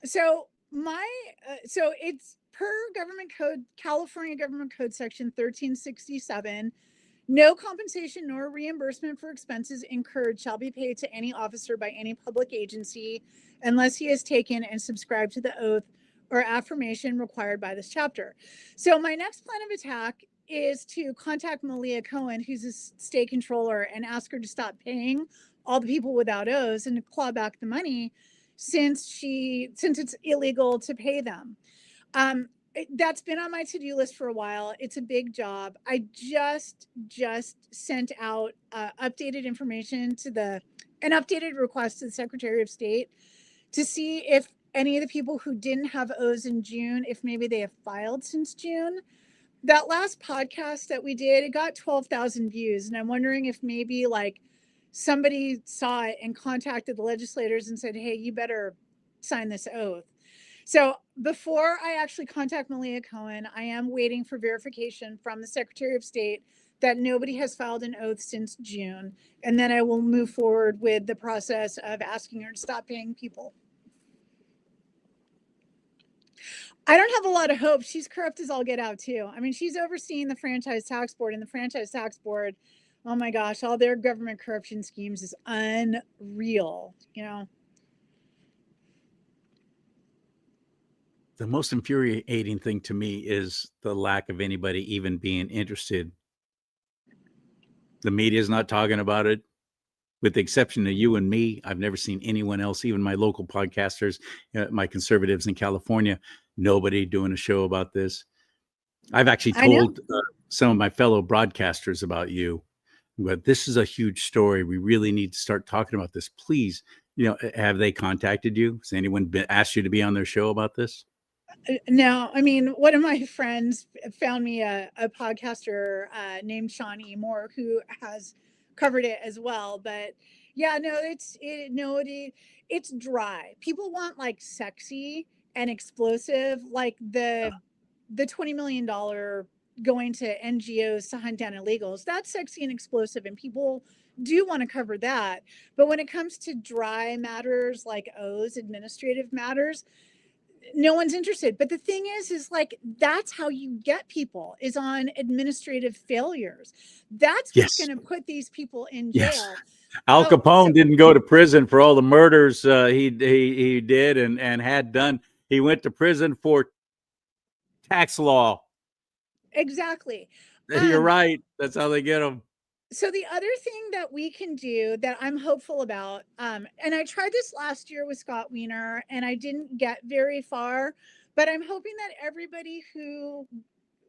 so it's per government code, California Government Code Section 1367. No compensation nor reimbursement for expenses incurred shall be paid to any officer by any public agency unless he has taken and subscribed to the oath or affirmation required by this chapter. So my next plan of attack is to contact Malia Cohen, who's a state controller, and ask her to stop paying all the people without oaths and to claw back the money since it's illegal to pay them. That's been on my to-do list for a while. It's a big job. I just sent out updated information an updated request to the Secretary of State to see if any of the people who didn't have oaths in June, if maybe they have filed since June. That last podcast that we did, it got 12,000 views. And I'm wondering if maybe like somebody saw it and contacted the legislators and said, hey, you better sign this oath. So before I actually contact Malia Cohen, I am waiting for verification from the Secretary of State that nobody has filed an oath since June. And then I will move forward with the process of asking her to stop paying people. I don't have a lot of hope. She's corrupt as all get out too. I mean, she's overseeing the franchise tax board, and the franchise tax board, oh my gosh, all their government corruption schemes is unreal, The most infuriating thing to me is the lack of anybody even being interested. The media is not talking about it. With the exception of you and me, I've never seen anyone else, even my local podcasters, my conservatives in California, Nobody doing a show about this. I've actually I know. told some of my fellow broadcasters about you, but this is a huge story. We really need to start talking about this. Please, have they contacted you? Has anyone asked you to be on their show about this? No, I mean, one of my friends found me a podcaster named Sean E. Moore who has covered it as well. But yeah, no, it's dry. People want like sexy and explosive, like the $20 million going to NGOs to hunt down illegals. That's sexy and explosive, and people do want to cover that. But when it comes to dry matters like O's, administrative matters, no one's interested. But the thing is like that's how you get people is on administrative failures. That's what's Yes. going to put these people in Yes. jail. Al Oh, so Capone didn't go to prison for all the murders he did and had done. He went to prison for tax law. exactly. You're um right. That's how they get them. so the other thing that we can do that I'm hopeful about, and I tried this last year with Scott Wiener and I didn't get very far, but I'm hoping that everybody who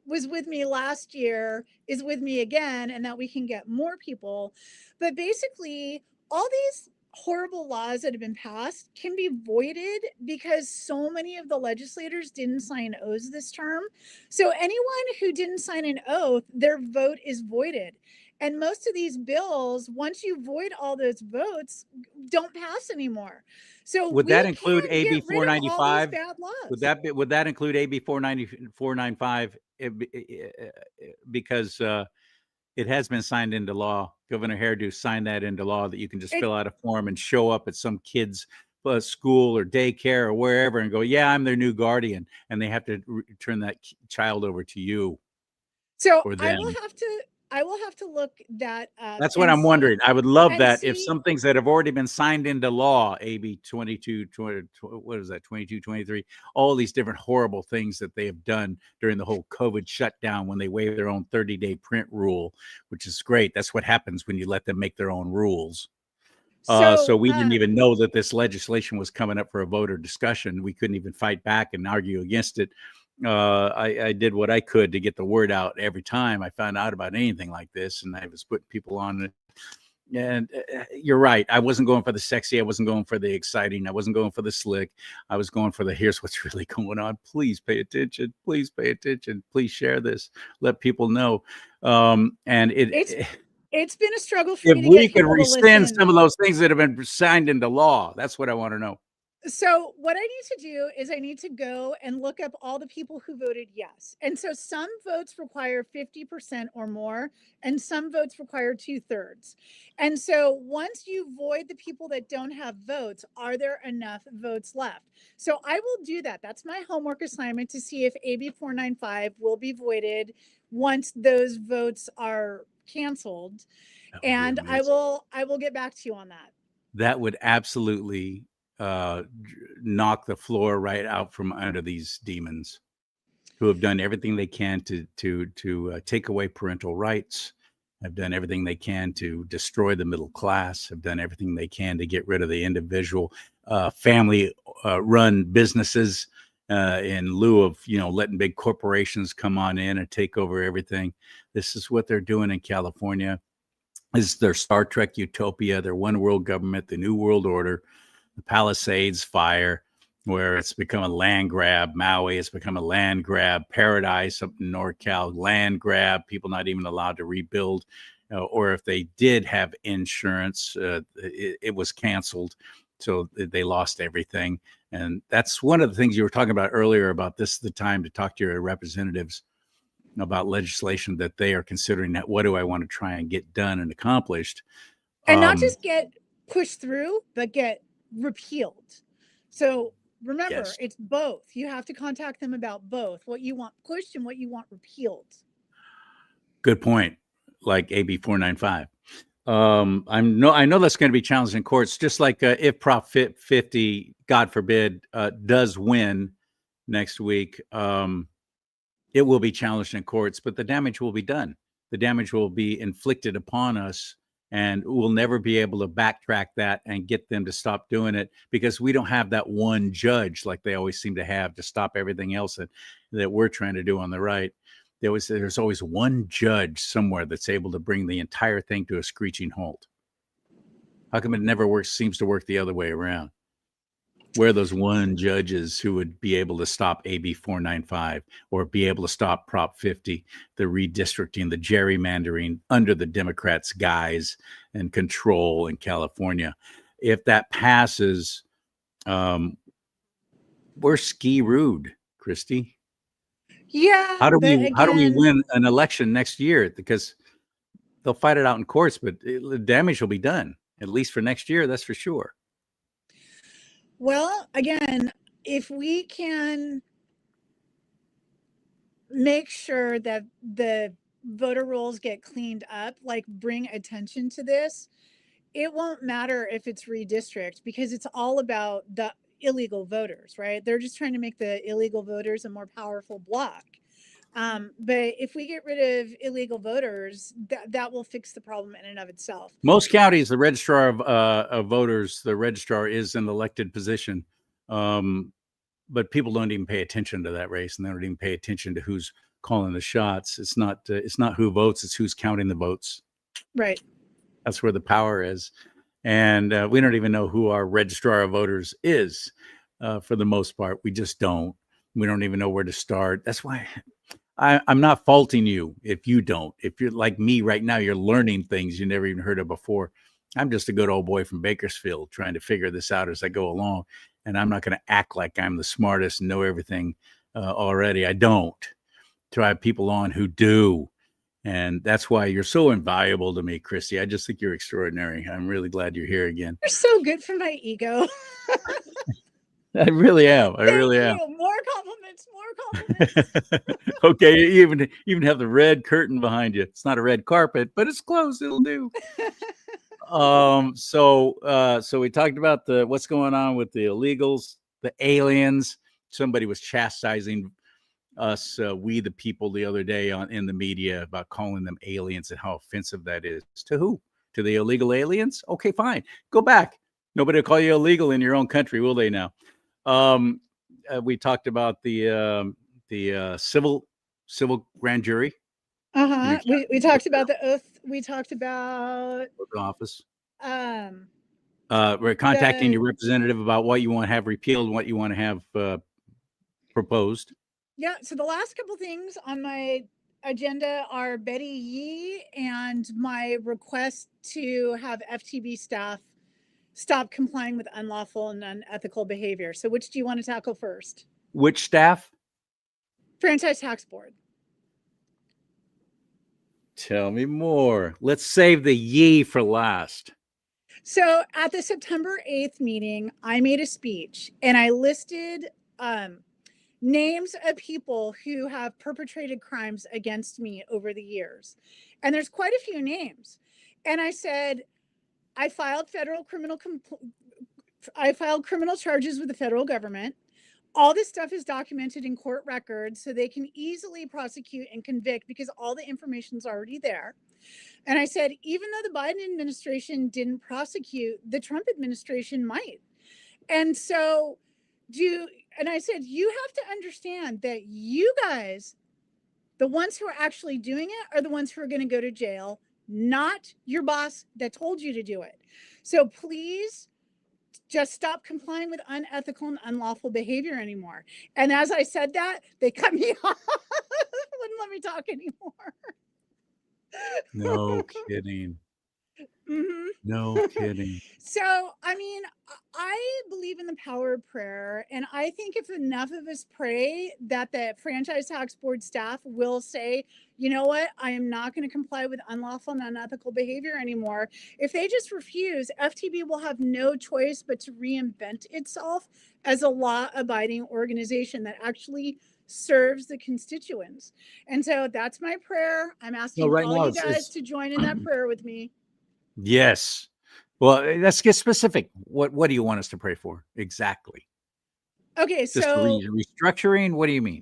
was with me last year is with me again and that we can get more people. But basically, all these horrible laws that have been passed can be voided because so many of the legislators didn't sign oaths this term. So anyone who didn't sign an oath, their vote is voided. And most of these bills, once you void all those votes, don't pass anymore. So Would we that include can AB get rid of all these 495? bad Would laws. that include AB 495? Because it has been signed into law. Governor Hairdo signed that into law that you can just It fill out a form and show up at some kid's school or daycare or wherever and go, yeah, I'm their new guardian, and they have to turn that child over to you So or them. I will have to look that up That's what I'm see wondering. I would love and that if see. some things that have already been signed into law, AB 22, 20, what is that, 22, 23, all these different horrible things that they have done during the whole COVID shutdown when they waived their own 30-day print rule, which is great. That's what happens when you let them make their own rules. So So we didn't even know that this legislation was coming up for a vote or discussion. We couldn't even fight back and argue against it. I did what I could to get the word out every time I found out about anything like this, and I was putting people on it. And you're right. I wasn't going for the sexy. I wasn't going for the exciting. I wasn't going for the slick. I was going for the here's what's really going on. Please pay attention. Please pay attention. Please share this. Let people know. And it's it's been a struggle for if me to get we could people to rescind listen. some of those things that have been signed into law, that's what I want to know. So what I need to do is I need to go and look up all the people who voted yes. And so some votes require 50% or more, and some votes require 2/3. And so once you void the people that don't have votes, are there enough votes left? So I will do that. That's my homework assignment to see if AB 495 will be voided once those votes are canceled. That would be And amazing. I will get back to you on that. That would absolutely knock the floor right out from under these demons who have done everything they can to take away parental rights, have done everything they can to destroy the middle class, have done everything they can to get rid of the individual family run businesses in lieu of letting big corporations come on in and take over everything. This is what they're doing in California. This is their Star Trek utopia, their one world government, the new world order, the Palisades fire, where it's become a land grab. Maui has become a land grab. Paradise up in NorCal, land grab. People not even allowed to rebuild. Or if they did have insurance, it was canceled. So they lost everything. And that's one of the things you were talking about earlier about this is the time to talk to your representatives about legislation that they are considering. That what do I want to try and get done and accomplished? And not Um, just get pushed through, but get repealed. So remember, yes, it's both. You have to contact them about both what you want pushed and what you want repealed. good point. Like AB 495. I know that's going to be challenged in courts, just like if Prop 50, God forbid, does win next week. It will be challenged in courts, but the damage will be done. The damage will be inflicted upon us and we'll never be able to backtrack that and get them to stop doing it, because we don't have that one judge like they always seem to have to stop everything else that we're trying to do on the right. There's always one judge somewhere that's able to bring the entire thing to a screeching halt. How come it never seems to work the other way around? Where are those one judges who would be able to stop AB 495 or be able to stop Prop 50, the redistricting, the gerrymandering under the Democrats' guise and control in California? If that passes, we're ski-rood, Christy. Yeah, How do but we again, win an election next year? Because they'll fight it out in courts, but the damage will be done, at least for next year. That's for sure. well, again, if we can make sure that the voter rolls get cleaned up, like bring attention to this, it won't matter if it's redistrict, because it's all about the illegal voters, right? They're just trying to make the illegal voters a more powerful bloc. But if we get rid of illegal voters, that will fix the problem in and of itself. Most counties, the registrar of voters, the registrar is an elected position, but people don't even pay attention to that race, and they don't even pay attention to who's calling the shots. It's not who votes; it's who's counting the votes. Right. That's where the power is, and we don't even know who our registrar of voters is for the most part. We just don't. We don't even know where to start. That's why I'm not faulting you if you don't. If you're like me right now, you're learning things you never even heard of before. I'm just a good old boy from Bakersfield trying to figure this out as I go along. And I'm not going to act like I'm the smartest and know everything already. I don't. To have people on who do. And that's why you're so invaluable to me, Christy. I just think you're extraordinary. I'm really glad you're here again. You're so good for my ego. I really am. I Thank really you. am. More compliments. More compliments. Okay, you even have the red curtain behind you. It's not a red carpet, but it's close. It'll do. So we talked about what's going on with the illegals, the aliens. Somebody was chastising us, we the people, the other day in the media about calling them aliens and how offensive that is. To who? To the illegal aliens? Okay, fine. Go back. Nobody will call you illegal in your own country, will they now? We talked about the civil grand jury. Uh-huh. We talked about the oath. We talked about The office. um We're contacting your representative about what you want to have repealed, what you want to have proposed. Yeah, so the last couple things on my agenda are Betty Yee and my request to have FTB staff stop complying with unlawful and unethical behavior. So which do you want to tackle first? Which staff? Franchise Tax Board. Tell me more. Let's save the Yee for last. So at the September 8th meeting, I made a speech and I listed names of people who have perpetrated crimes against me over the years. And there's quite a few names. And I said, I filed criminal charges with the federal government. All this stuff is documented in court records so they can easily prosecute and convict because all the information's already there. And I said, even though the Biden administration didn't prosecute, the Trump administration might. And so and I said, you have to understand that you guys, the ones who are actually doing it, are the ones who are going to go to jail, not your boss that told you to do it. So please just stop complying with unethical and unlawful behavior anymore. And as I said that, they cut me off. Wouldn't let me talk anymore. No kidding. Mm-hmm. No kidding. So, I mean, I believe in the power of prayer. And I think if enough of us pray that the Franchise Tax Board staff will say, you know what, I am not going to comply with unlawful and unethical behavior anymore. If they just refuse, FTB will have no choice but to reinvent itself as a law-abiding organization that actually serves the constituents. And so that's my prayer. I'm asking all you guys to join in that prayer with me. Yes. Well, let's get specific. What do you want us to pray for exactly? Okay, Just so restructuring. What do you mean?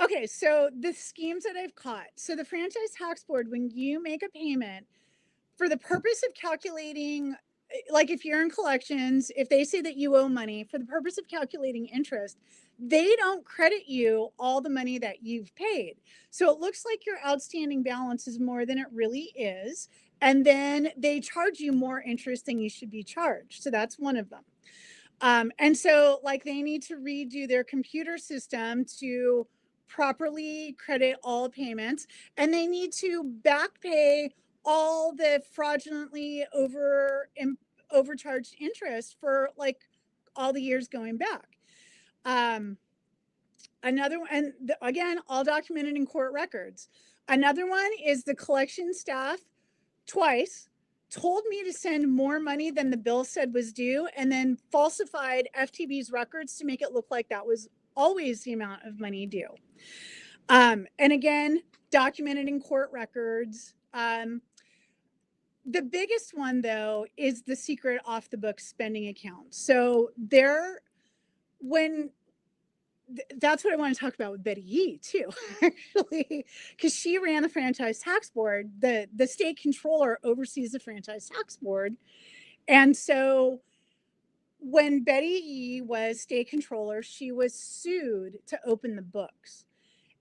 Okay, so the schemes that I've caught. So the Franchise Tax Board, when you make a payment, for the purpose of calculating, like if you're in collections, if they say that you owe money, for the purpose of calculating interest, they don't credit you all the money that you've paid. So it looks like your outstanding balance is more than it really is. And then they charge you more interest than you should be charged. So that's one of them. And so, like, they need to redo their computer system to properly credit all payments, and they need to back pay all the fraudulently overcharged interest for like all the years going back. Another one, and again, all documented in court records. Another one is the collection staff twice told me to send more money than the bill said was due, and then falsified FTB's records to make it look like that was always the amount of money due. And again, documented in court records. The biggest one, though, is the secret off the books spending account. So that's what I want to talk about with Betty Yee too, actually, because she ran the franchise tax board. The state controller oversees the franchise tax board. And so when Betty Yee was state controller, she was sued to open the books.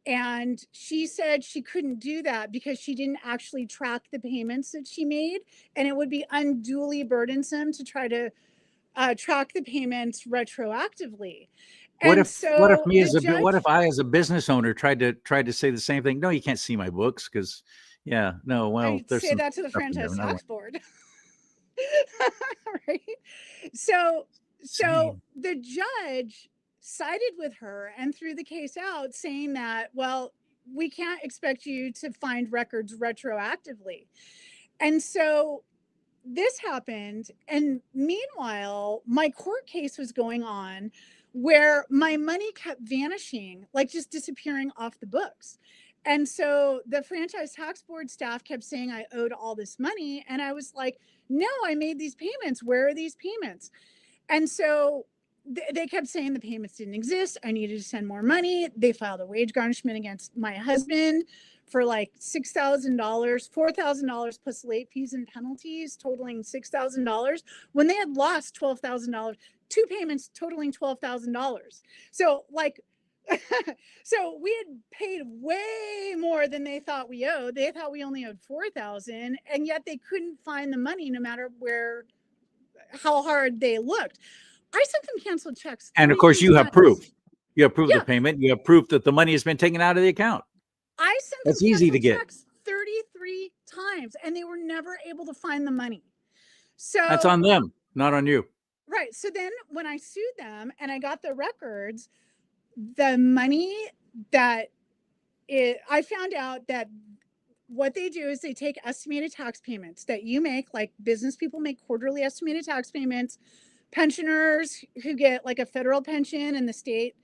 And she said she couldn't do that because she didn't actually track the payments that she made. And it would be unduly burdensome to try to track the payments retroactively. What And if what if so me the as a what judge, if I as a business owner tried to say the same thing? No, you can't see my books because yeah, no, well, I there's say some that to the stuff in there. franchise I don't tax board. Right? So so insane. the judge sided with her and threw the case out, saying that, well, we can't expect you to find records retroactively. And so this happened, and meanwhile my court case was going on where my money kept vanishing, like just disappearing off the books. And so the franchise tax board staff kept saying I owed all this money, and I was like, no, I made these payments, where are these payments? And so they kept saying the payments didn't exist, I needed to send more money. They filed a wage garnishment against my husband for like $6,000, $4,000 plus late fees and penalties, totaling $6,000, when they had lost $12,000, two payments totaling $12,000. So like, so we had paid way more than they thought we owed. They thought we only owed 4,000, and yet they couldn't find the money no matter how hard they looked. I sent them canceled checks And of course, 33 you have times. proof. You have proof of the Yeah, payment. You have proof that the money has been taken out of the account. I sent them That's easy to canceled get. checks 33 times, and they were never able to find the money. That's So, on them, not on you. right. So then when I sued them and I got the records, the money that I found out that what they do is they take estimated tax payments that you make, like business people make quarterly estimated tax payments, pensioners who get like a federal pension and the state,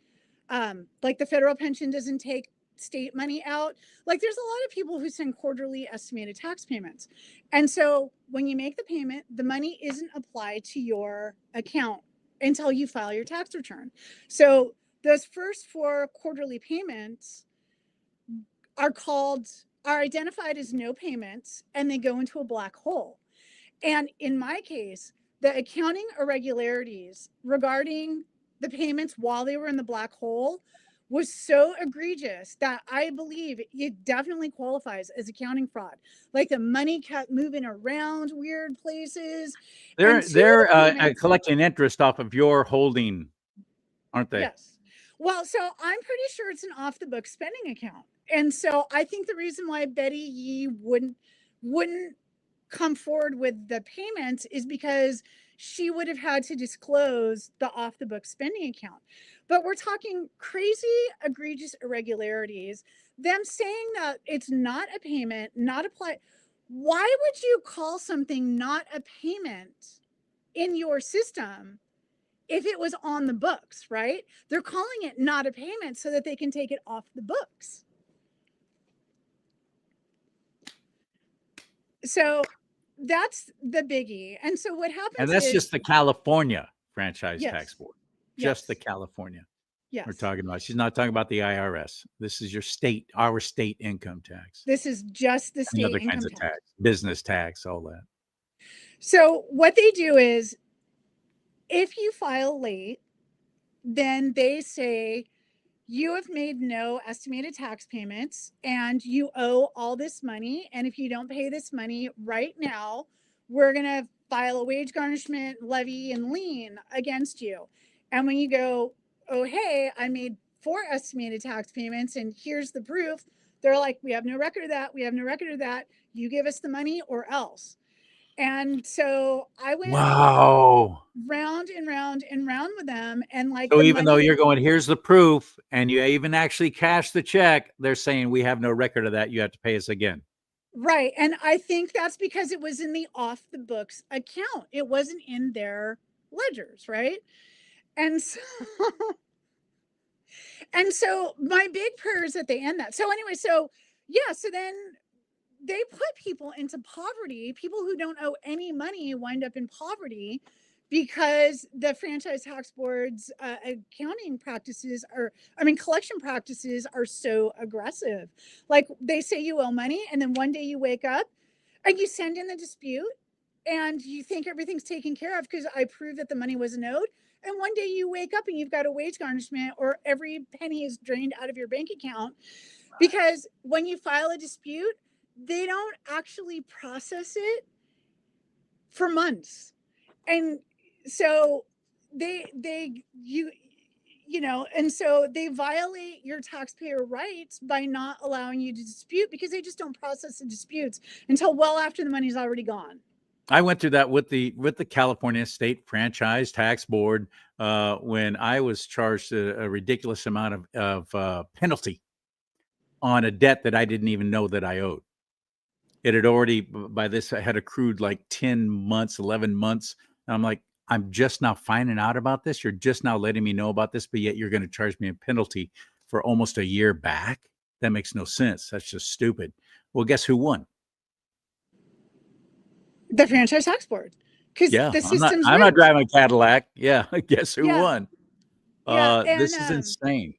like the federal pension doesn't take state money out. Like there's a lot of people who send quarterly estimated tax payments. And so when you make the payment, the money isn't applied to your account until you file your tax return. So those first four quarterly payments are identified as no payments, and they go into a black hole. And in my case, the accounting irregularities regarding the payments while they were in the black hole was so egregious that I believe it definitely qualifies as accounting fraud. Like the money kept moving around weird places. And two They're of the payments, collecting interest off of your holding, aren't they? yes. Well, so I'm pretty sure it's an off the book spending account. And so I think the reason why Betty Yee wouldn't come forward with the payments is because she would have had to disclose the off the book spending account. But we're talking crazy, egregious irregularities, them saying that it's not a payment, not applied. Why would you call something not a payment in your system if it was on the books, right? They're calling it not a payment so that they can take it off the books. So that's the biggie. And so what And happens that's is, just the California Franchise Tax yes, Board, just the yes. California. we're Yes. talking about. She's not talking about the IRS. This is our state income tax This is just the and state other kinds income of tax. tax, business tax, all that. So what they do is if you file late, then they say you have made no estimated tax payments and you owe all this money. And if you don't pay this money right now, we're going to file a wage garnishment, levy, and lien against you. And when you go, oh, hey, I made 4 estimated tax payments and here's the proof, they're like, we have no record of that. We have no record of that. You give us the money or else. And so I went Wow. round and round and round with them. And like So the even though money, you're going, here's the proof, and you even actually cash the check, they're saying we have no record of that. You have to pay us again. right. And I think that's because it was in the off the books account. It wasn't in their ledgers, right? And so and so my big prayer is that they end that. So anyway, so yeah, so then they put people into poverty. People who don't owe any money wind up in poverty because the franchise tax board's accounting practices are, I mean, collection practices are so aggressive. Like they say you owe money, and then one day you wake up and you send in the dispute and you think everything's taken care of because I proved that the money wasn't owed. And one day you wake up and you've got a wage garnishment or every penny is drained out of your bank account because when you file a dispute, they don't actually process it for months. And so you know, and so they violate your taxpayer rights by not allowing you to dispute because they just don't process the disputes until well after the money's already gone. I went through that with the California State Franchise Tax Board when I was charged a ridiculous amount of penalty on a debt that I didn't even know that I owed. It had already by this I had accrued like 10 months, 11 months. And I'm like, I'm just now finding out about this. You're just now letting me know about this, but yet you're going to charge me a penalty for almost a year back. That makes no sense. That's just stupid. Well, guess who won? The franchise tax board, because Yeah, the I'm not system's I'm not rigged. driving a Cadillac. Yeah, guess who Yeah, won? yeah, This is insane.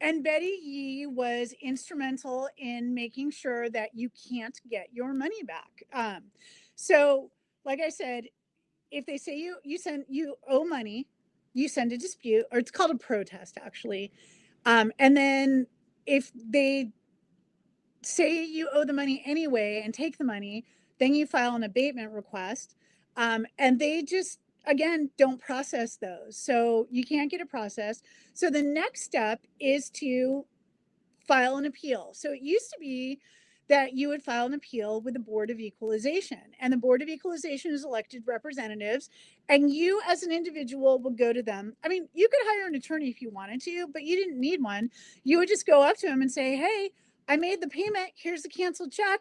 and Betty Yee was instrumental in making sure that you can't get your money back. So, like I said, if they say you owe money, you send a dispute, or it's called a protest actually, and then if they say you owe the money anyway and take the money, then you file an abatement request, and they just again don't process those, so you can't get a process. So the next step is to file an appeal. So it used to be that you would file an appeal with the Board of Equalization, and the Board of Equalization is elected representatives, and you as an individual would go to them. I mean, you could hire an attorney if you wanted to, but you didn't need one. You would just go up to them and say, hey, I made the payment. Here's the canceled check.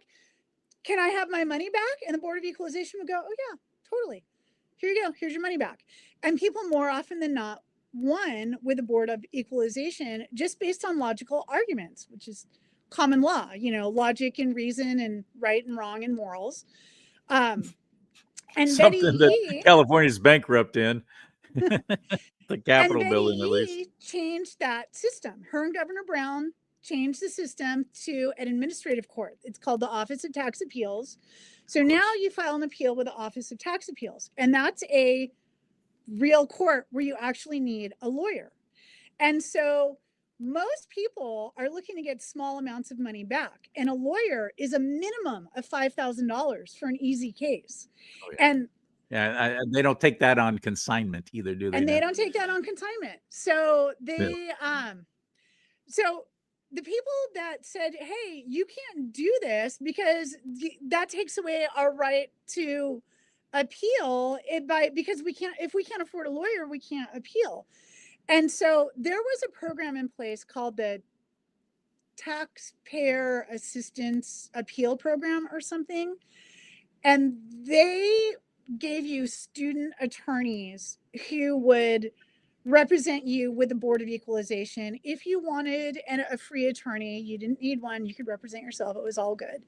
Can I have my money back? And the Board of Equalization would go, oh, yeah, totally. Here you go. Here's your money back. And people more often than not won with the Board of Equalization just based on logical arguments, which is common law, you know, logic and reason and right and wrong and morals. Um, and Betty Something that Yee California's bankrupt in. The and Capitol Betty building, at least. Yee changed that system. Her and Governor Brown changed the system to an administrative court. It's called the Office of Tax Appeals. So now you file an appeal with the Office of Tax Appeals, and that's a real court where you actually need a lawyer. And so most people are looking to get small amounts of money back, and a lawyer is a minimum of $5,000 for an easy case. Oh, yeah. And They don't take that on consignment either, do they they now? don't take that on consignment. So No. so the people that said, "Hey, you can't do this because that takes away our right to appeal it by because we can't if we can't afford a lawyer, we can't appeal." And so there was a program in place called the Taxpayer Assistance Appeal Program or something. And they gave you student attorneys who would represent you with the Board of Equalization. If you wanted a free attorney, you didn't need one, you could represent yourself. It was all good.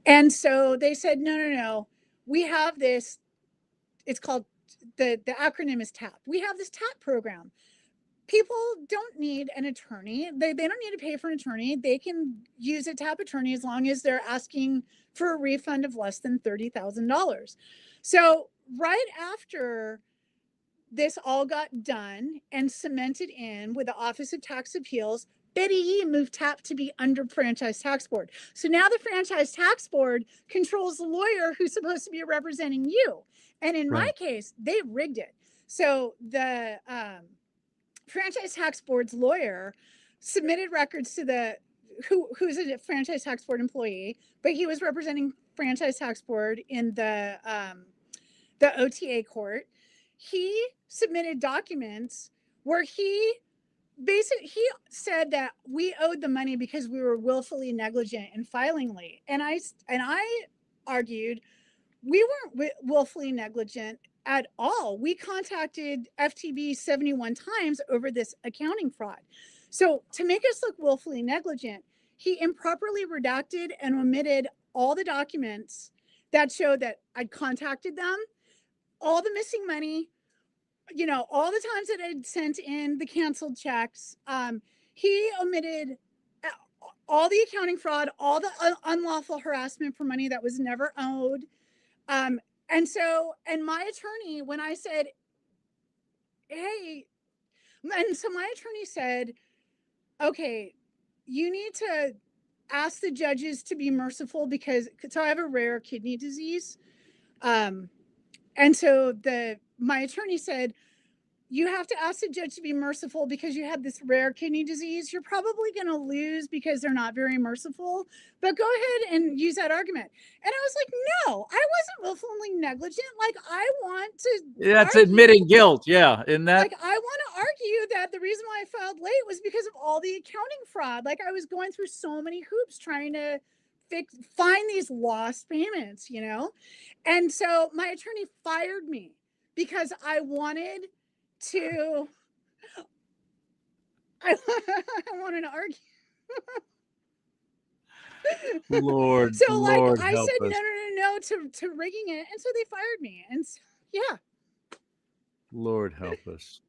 And so they said, no, no, no. We have this, it's called the acronym is TAP. We have this TAP program. people don't need an attorney. They don't need to pay for an attorney. They can use a tap attorney as long as they're asking for a refund of less than $30,000. So right after this all got done and cemented in with the Office of Tax Appeals, Betty Yee moved TAP to be under Franchise Tax Board. So now the Franchise Tax Board controls the lawyer who's supposed to be representing you. And in my Right. case, they rigged it. So the Franchise Tax Board's lawyer submitted records to the who's a Franchise Tax Board employee, but he was representing Franchise Tax Board in the OTA court. He submitted documents where he said that we owed the money because we were willfully negligent and filing late. And I argued we weren't willfully negligent at all. We contacted FTB 71 times over this accounting fraud. So to make us look willfully negligent, he improperly redacted and omitted all the documents that showed that I'd contacted them, all the missing money, all the times that I'd sent in the canceled checks. He omitted all the accounting fraud, all the unlawful harassment for money that was never owed. And my attorney, when I said, hey, and so my attorney said, okay, you need to ask the judges to be merciful because I have a rare kidney disease. And so my attorney said, you have to ask the judge to be merciful because you have this rare kidney disease. You're probably going to lose because they're not very merciful, but go ahead and use that argument. And I was like, no, I wasn't willfully negligent. Like, I want to. That's admitting guilt. Yeah. In that. Like, I want to argue that the reason why I filed late was because of all the accounting fraud. Like, I was going through so many hoops trying to find these lost payments, And so my attorney fired me because I wanted to I wanted to argue. Lord, so Lord, I help said us. no to rigging it, and so they fired me. And yeah, Lord help us.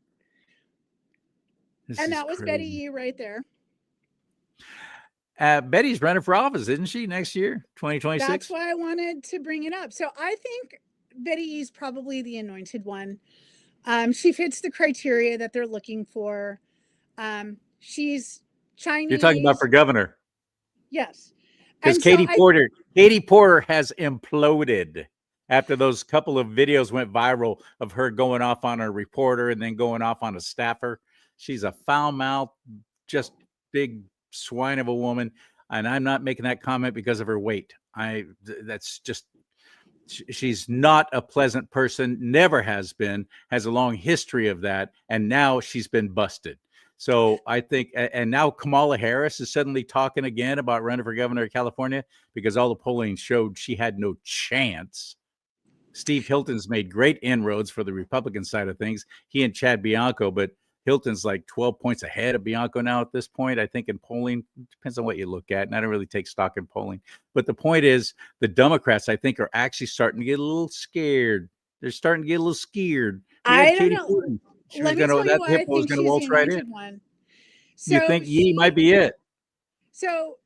And that was crazy. Betty Yee right there. Betty's running for office, isn't she, next year, 2026? That's why I wanted to bring it up. So I think Betty Yee's probably the anointed one. She fits the criteria that they're looking for. She's Chinese. You're talking about for governor. Yes. Because Katie Porter has imploded after those couple of videos went viral of her going off on a reporter and then going off on a staffer. She's a foul-mouthed, just big swine of a woman. And I'm not making that comment because of her weight. That's just, she's not a pleasant person, never has been, has a long history of that. And now she's been busted. So I think, and now Kamala Harris is suddenly talking again about running for governor of California because all the polling showed she had no chance. Steve Hilton's made great inroads for the Republican side of things. He and Chad Bianco, but Hilton's like 12 points ahead of Bianco now at this point, I think, in polling. It depends on what you look at. And I don't really take stock in polling. But the point is, the Democrats, I think, are actually starting to get a little scared. They're starting to get a little scared. I don't know. Let me tell you why I think she's the anointed one. So you think Yee might be it? So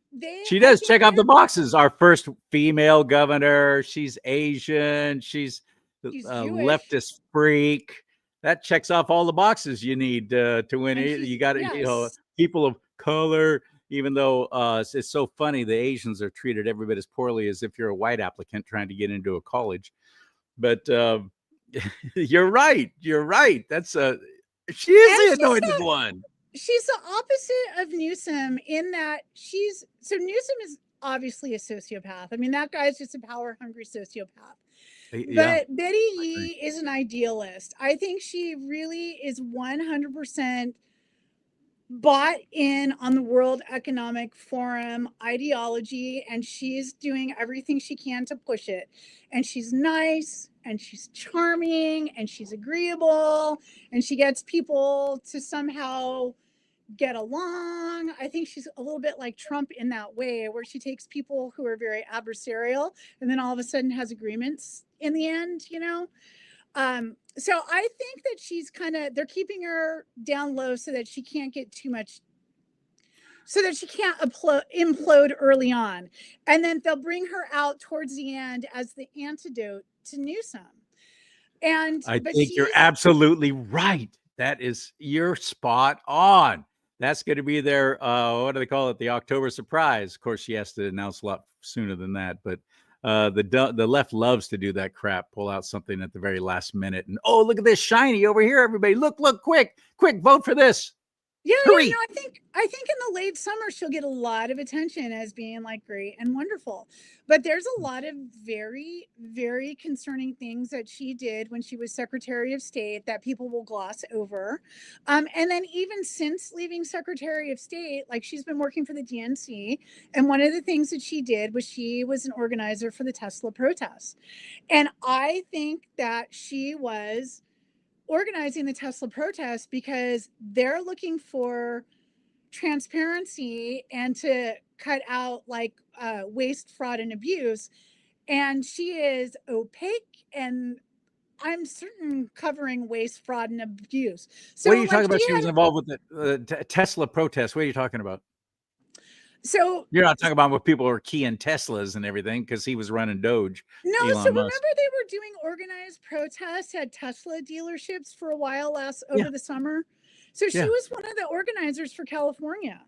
she does check off the boxes. Our first female governor. She's Asian. She's a leftist freak. That checks off all the boxes you need to win. You got to, people of color. Even though it's so funny, the Asians are treated every bit as poorly as if you're a white applicant trying to get into a college. But you're right. You're right. That's she is the anointed one. She's the opposite of Newsom in that Newsom is obviously a sociopath. I mean, that guy's just a power hungry sociopath. Yeah, but Betty Yee is an idealist. I think she really is 100% bought in on the World Economic Forum ideology, and she's doing everything she can to push it. And she's nice, and she's charming, and she's agreeable, and she gets people to somehow get along. I think she's a little bit like Trump in that way, where she takes people who are very adversarial and then all of a sudden has agreements in the end, So I think that she's they're keeping her down low so that she can't get too much, so that she can't implode early on. And then they'll bring her out towards the end as the antidote to Newsom. I But think you're she's, absolutely right. You're spot on. That's going to be their, what do they call it? The October surprise. Of course, she has to announce a lot sooner than that, but the left loves to do that crap, pull out something at the very last minute. And, oh, look at this shiny over here, everybody. Look, quick, vote for this. yeah, yeah, no, Hurry. I think in the late summer she'll get a lot of attention as being like great and wonderful. But there's a lot of very, very concerning things that she did when she was Secretary of State that people will gloss over. And then even since leaving Secretary of State, like she's been working for the DNC, and one of the things that she did was she was an organizer for the Tesla protests. And I think that she was organizing the Tesla protests because they're looking for transparency and to cut out like waste, fraud, and abuse. And she is opaque and I'm certain covering waste, fraud, and abuse. What are So, you like, talking about? she She was had, involved with the Tesla protests. What are you talking about? so You're not talking about what people are keying Teslas and everything because he was running Doge, no, so Elon Musk. remember they were doing organized protests at Tesla dealerships for a while Yeah, over the summer. So she yeah. was one of the organizers for California.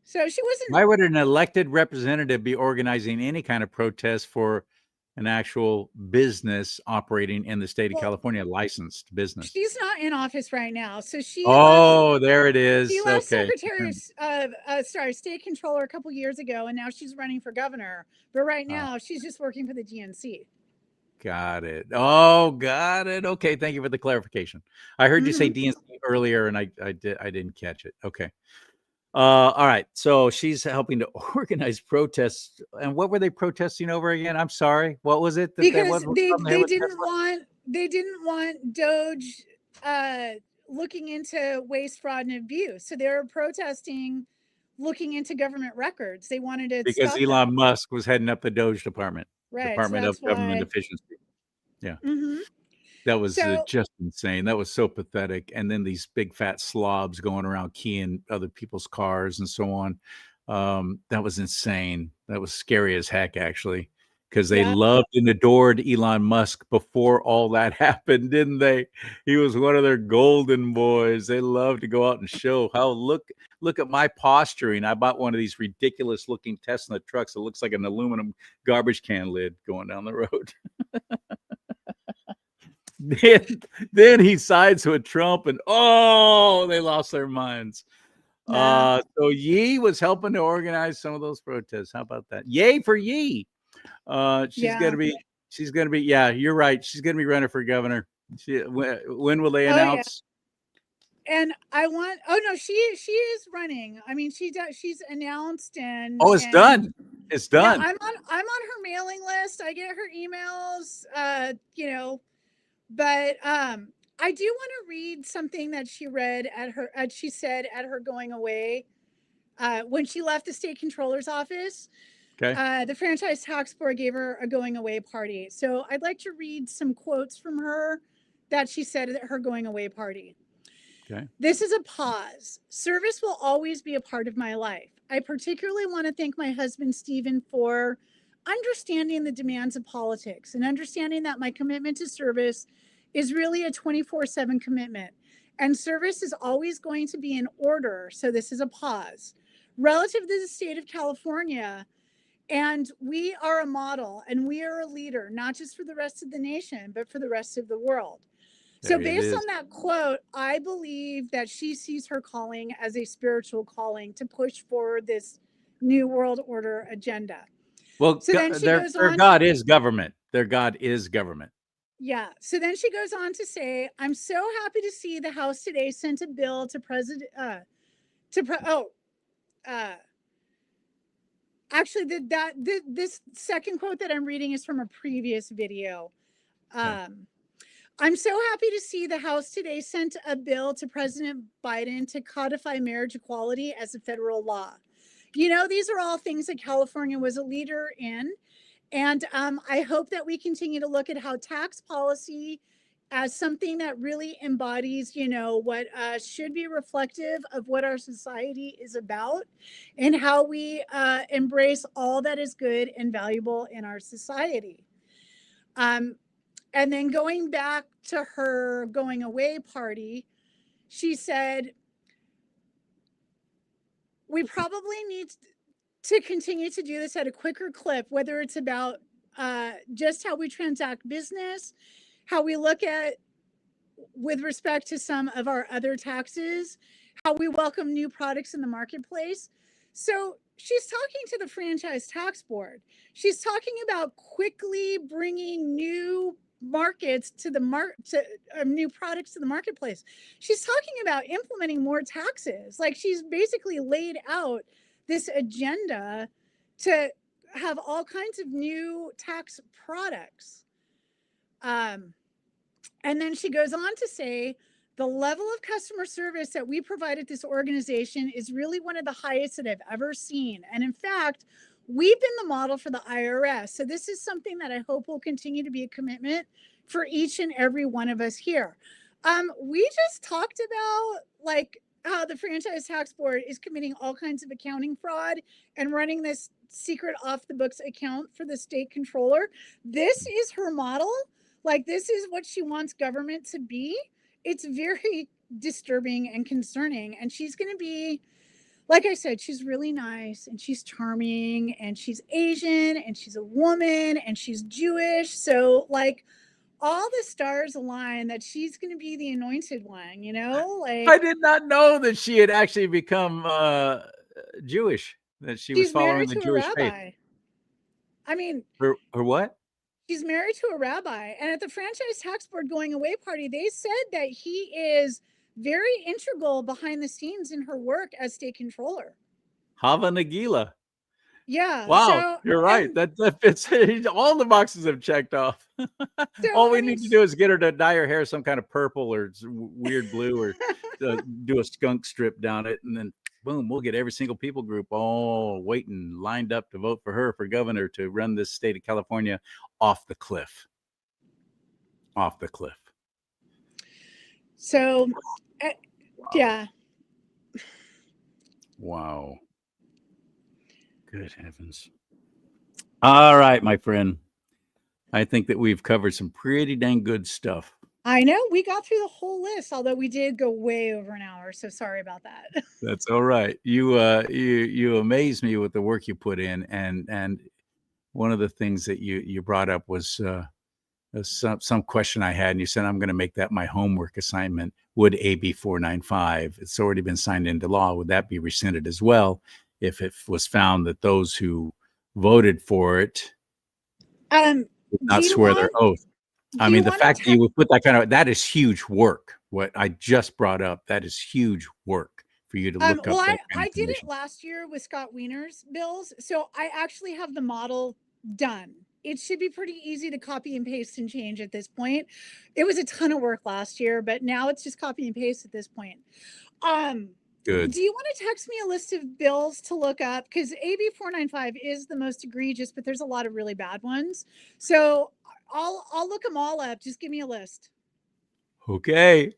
So she wasn't. Why would an elected representative be organizing any kind of protest for an actual business operating in the state of Well, California, licensed business? she's not in office right now. So Oh, there it she is. left Okay. Secretary State Controller a couple years ago, and now she's running for governor. But right Uh, now, she's just working for the DNC. got it. Oh, got it. Okay, thank you for the clarification. I heard you say Mm-hmm. DNC earlier, and I didn't catch it. Okay. All right. So she's helping to organize protests. And what were they protesting over again? I'm sorry. What was it that Because was from there with Tesla? they didn't want Doge looking into waste, fraud, and abuse. So they were protesting looking into government records. They wanted to Because stop that. Elon Musk was heading up the Doge department, Right. So Department of that's Government why. Efficiency. Yeah. Mm-hmm. That was So just insane. That was so pathetic. And then these big fat slobs going around keying other people's cars and so on. That was insane. That was scary as heck, actually, because they yeah, loved and adored Elon Musk before all that happened, didn't they? He was one of their golden boys. They loved to go out and show how look at my posturing. I bought one of these ridiculous looking Tesla trucks that looks like an aluminum garbage can lid going down the road. then, then he sides with Trump, and oh, they lost their minds. yeah, So Yee was helping to organize some of those protests. How about that? Yay for Yee. She's yeah. gonna be. She's gonna be. Yeah, you're right. She's gonna be running for governor. When will they Oh yeah. announce? And I want. Oh no, she is running. I mean, she does. She's announced Oh, it's and done. It's yeah. done. I'm on her mailing list. I get her emails. But I do want to read something that she read at her. She said at her going away when she left the state controller's office. Okay. The franchise tax board gave her a going away party. So I'd like to read some quotes from her that she said at her going away party. Okay. This is a pause. Service will always be a part of my life. I particularly want to thank my husband, Stephen, for understanding the demands of politics and understanding that my commitment to service is really a 24/7 commitment. And service is always going to be in order. So this is a pause. Relative to the state of California, and we are a model and we are a leader, not just for the rest of the nation, but for the rest of the world. So, There it based on is. that quote, I believe that she sees her calling as a spiritual calling to push forward this new world order agenda. Well, So then she goes their on, God is government. Their God is government. yeah. So then she goes on to say, "I'm so happy to see the House today sent a bill to President uh, actually this second quote that I'm reading is from a previous video. Okay. I'm so happy to see the House today sent a bill to President Biden to codify marriage equality as a federal law. You know, these are all things that California was a leader in. And I hope that we continue to look at how tax policy as something that really embodies, what should be reflective of what our society is about and how we embrace all that is good and valuable in our society. Um, and then going back to her going away party, she said, we probably need to continue to do this at a quicker clip, whether it's about just how we transact business, how we look at with respect to some of our other taxes, how we welcome new products in the marketplace. So she's talking to the franchise tax board. She's talking about quickly bringing new markets to the new products to the marketplace. She's talking about implementing more taxes. Like, she's basically laid out this agenda to have all kinds of new tax products. And then she goes on to say, the level of customer service that we provide at this organization is really one of the highest that I've ever seen. And in fact, we've been the model for the IRS. So this is something that I hope will continue to be a commitment for each and every one of us here. We just talked about like how the franchise tax board is committing all kinds of accounting fraud and running this secret off the books account for the state controller. This is her model. Like, this is what she wants government to be. It's very disturbing and concerning. And she's going to be, like I said, she's really nice and she's charming and she's Asian and she's a woman and she's Jewish. So, like, all the stars align that she's going to be the anointed one, I did not know that she had actually become Jewish, that she was she's following married the to a Jewish faith. rabbi. I mean, Her what? she's married to a rabbi. And at the franchise tax board going away party, they said that he is very integral behind the scenes in her work as state controller. Hava Nagila. Yeah. Wow, So, you're right. and That fits. All the boxes have checked off. so, All we I mean, need to do is get her to dye her hair some kind of purple or weird blue, or do a skunk strip down it, and then boom, we'll get every single people group all waiting, lined up to vote for her for governor to run this state of California off the cliff. Off the cliff. So, yeah. Wow. Good heavens. All right, my friend. I think that we've covered some pretty dang good stuff. I know we got through the whole list, although we did go way over an hour. So sorry about that. That's all right. You amaze me with the work you put in, and one of the things that you brought up was some question I had, and you said I'm going to make that my homework assignment. Would AB 495? It's already been signed into law. Would that be rescinded as well if it was found that those who voted for it Do not you swear their want? oath? I Do you mean, the want to fact that you would put that is huge work. What I just brought up, that is huge work for you to look Well, up I that kind I of did it information. last year with Scott Wiener's bills, so I actually have the model done. It should be pretty easy to copy and paste and change at this point. It was a ton of work last year, but now it's just copy and paste at this point. Um, Good. do you want to text me a list of bills to look up? Because AB 495 is the most egregious, but there's a lot of really bad ones. So I'll look them all up. Just give me a list. Okay,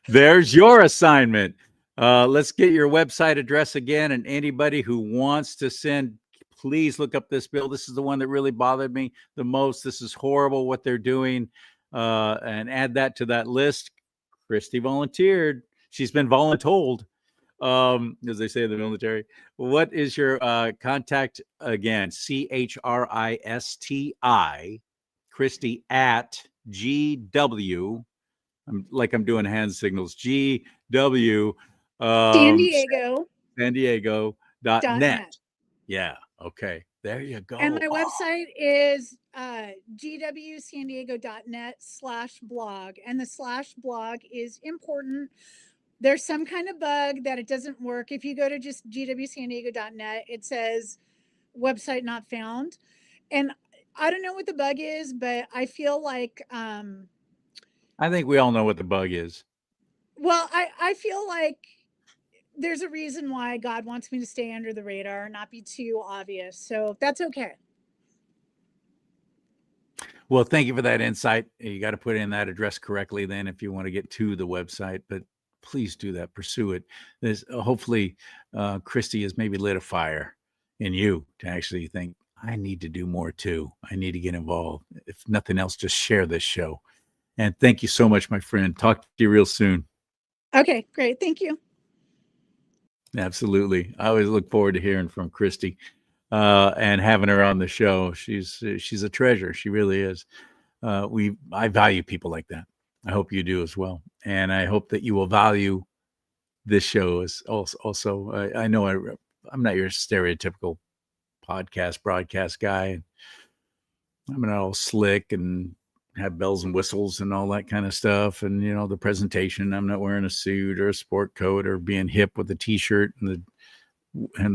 there's your assignment. Let's get your website address again, and anybody who wants to send, please look up this bill. This is the one that really bothered me the most. This is horrible what they're doing, and add that to that list. Christy volunteered. She's been voluntold, as they say in the military. What is your contact again? CHRISTI, Christy at GW. I'm doing hand signals. GW, San um, Diego San Diego.net. .net. Yeah. Okay. There you go. And my website is gwsandiego.net/blog. And the /blog is important. There's some kind of bug that it doesn't work. If you go to just gwsandiego.net, it says website not found. And I don't know what the bug is, but I feel like, I think we all know what the bug is. well, I feel like there's a reason why God wants me to stay under the radar, not be too obvious. So that's okay. Well, thank you for that insight. You got to put in that address correctly then if you want to get to the website, but please do that. Pursue it. There's hopefully Christy has maybe lit a fire in you to actually think, I need to do more too. I need to get involved. If nothing else, just share this show. And thank you so much, my friend. Talk to you real soon. Okay, great. Thank you. Absolutely. I always look forward to hearing from Christy and having her on the show. She's a treasure. She really is. I value people like that. I hope you do as well. And I hope that you will value this show as also. I know I'm not your stereotypical broadcast guy. I'm not all slick and have bells and whistles and all that kind of stuff. And, the presentation, I'm not wearing a suit or a sport coat or being hip with a t-shirt and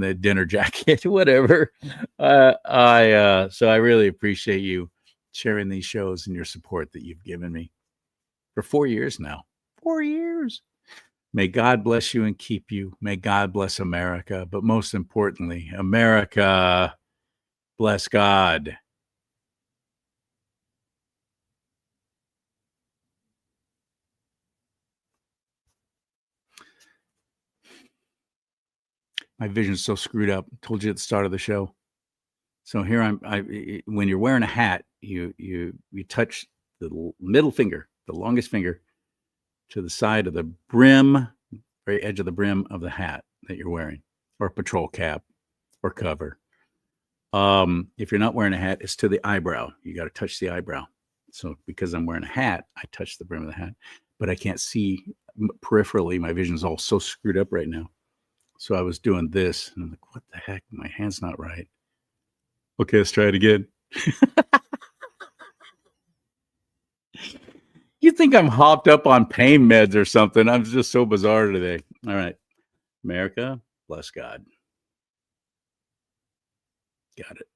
the dinner jacket, whatever. So I really appreciate you sharing these shows and your support that you've given me for 4 years now. 4 years. May God bless you and keep you. May God bless America. But most importantly, America, bless God. My vision's so screwed up. I told you at the start of the show. So here when you're wearing a hat, you touch the middle finger, the longest finger, to the side of the brim, very edge of the brim of the hat that you're wearing, or patrol cap or cover. If you're not wearing a hat, it's to the eyebrow. You got to touch the eyebrow. So because I'm wearing a hat, I touch the brim of the hat, but I can't see peripherally. My vision's all so screwed up right now. So I was doing this, and I'm like, what the heck? My hand's not right. Okay, let's try it again. You think I'm hopped up on pain meds or something? I'm just so bizarre today. All right. America, bless God. Got it.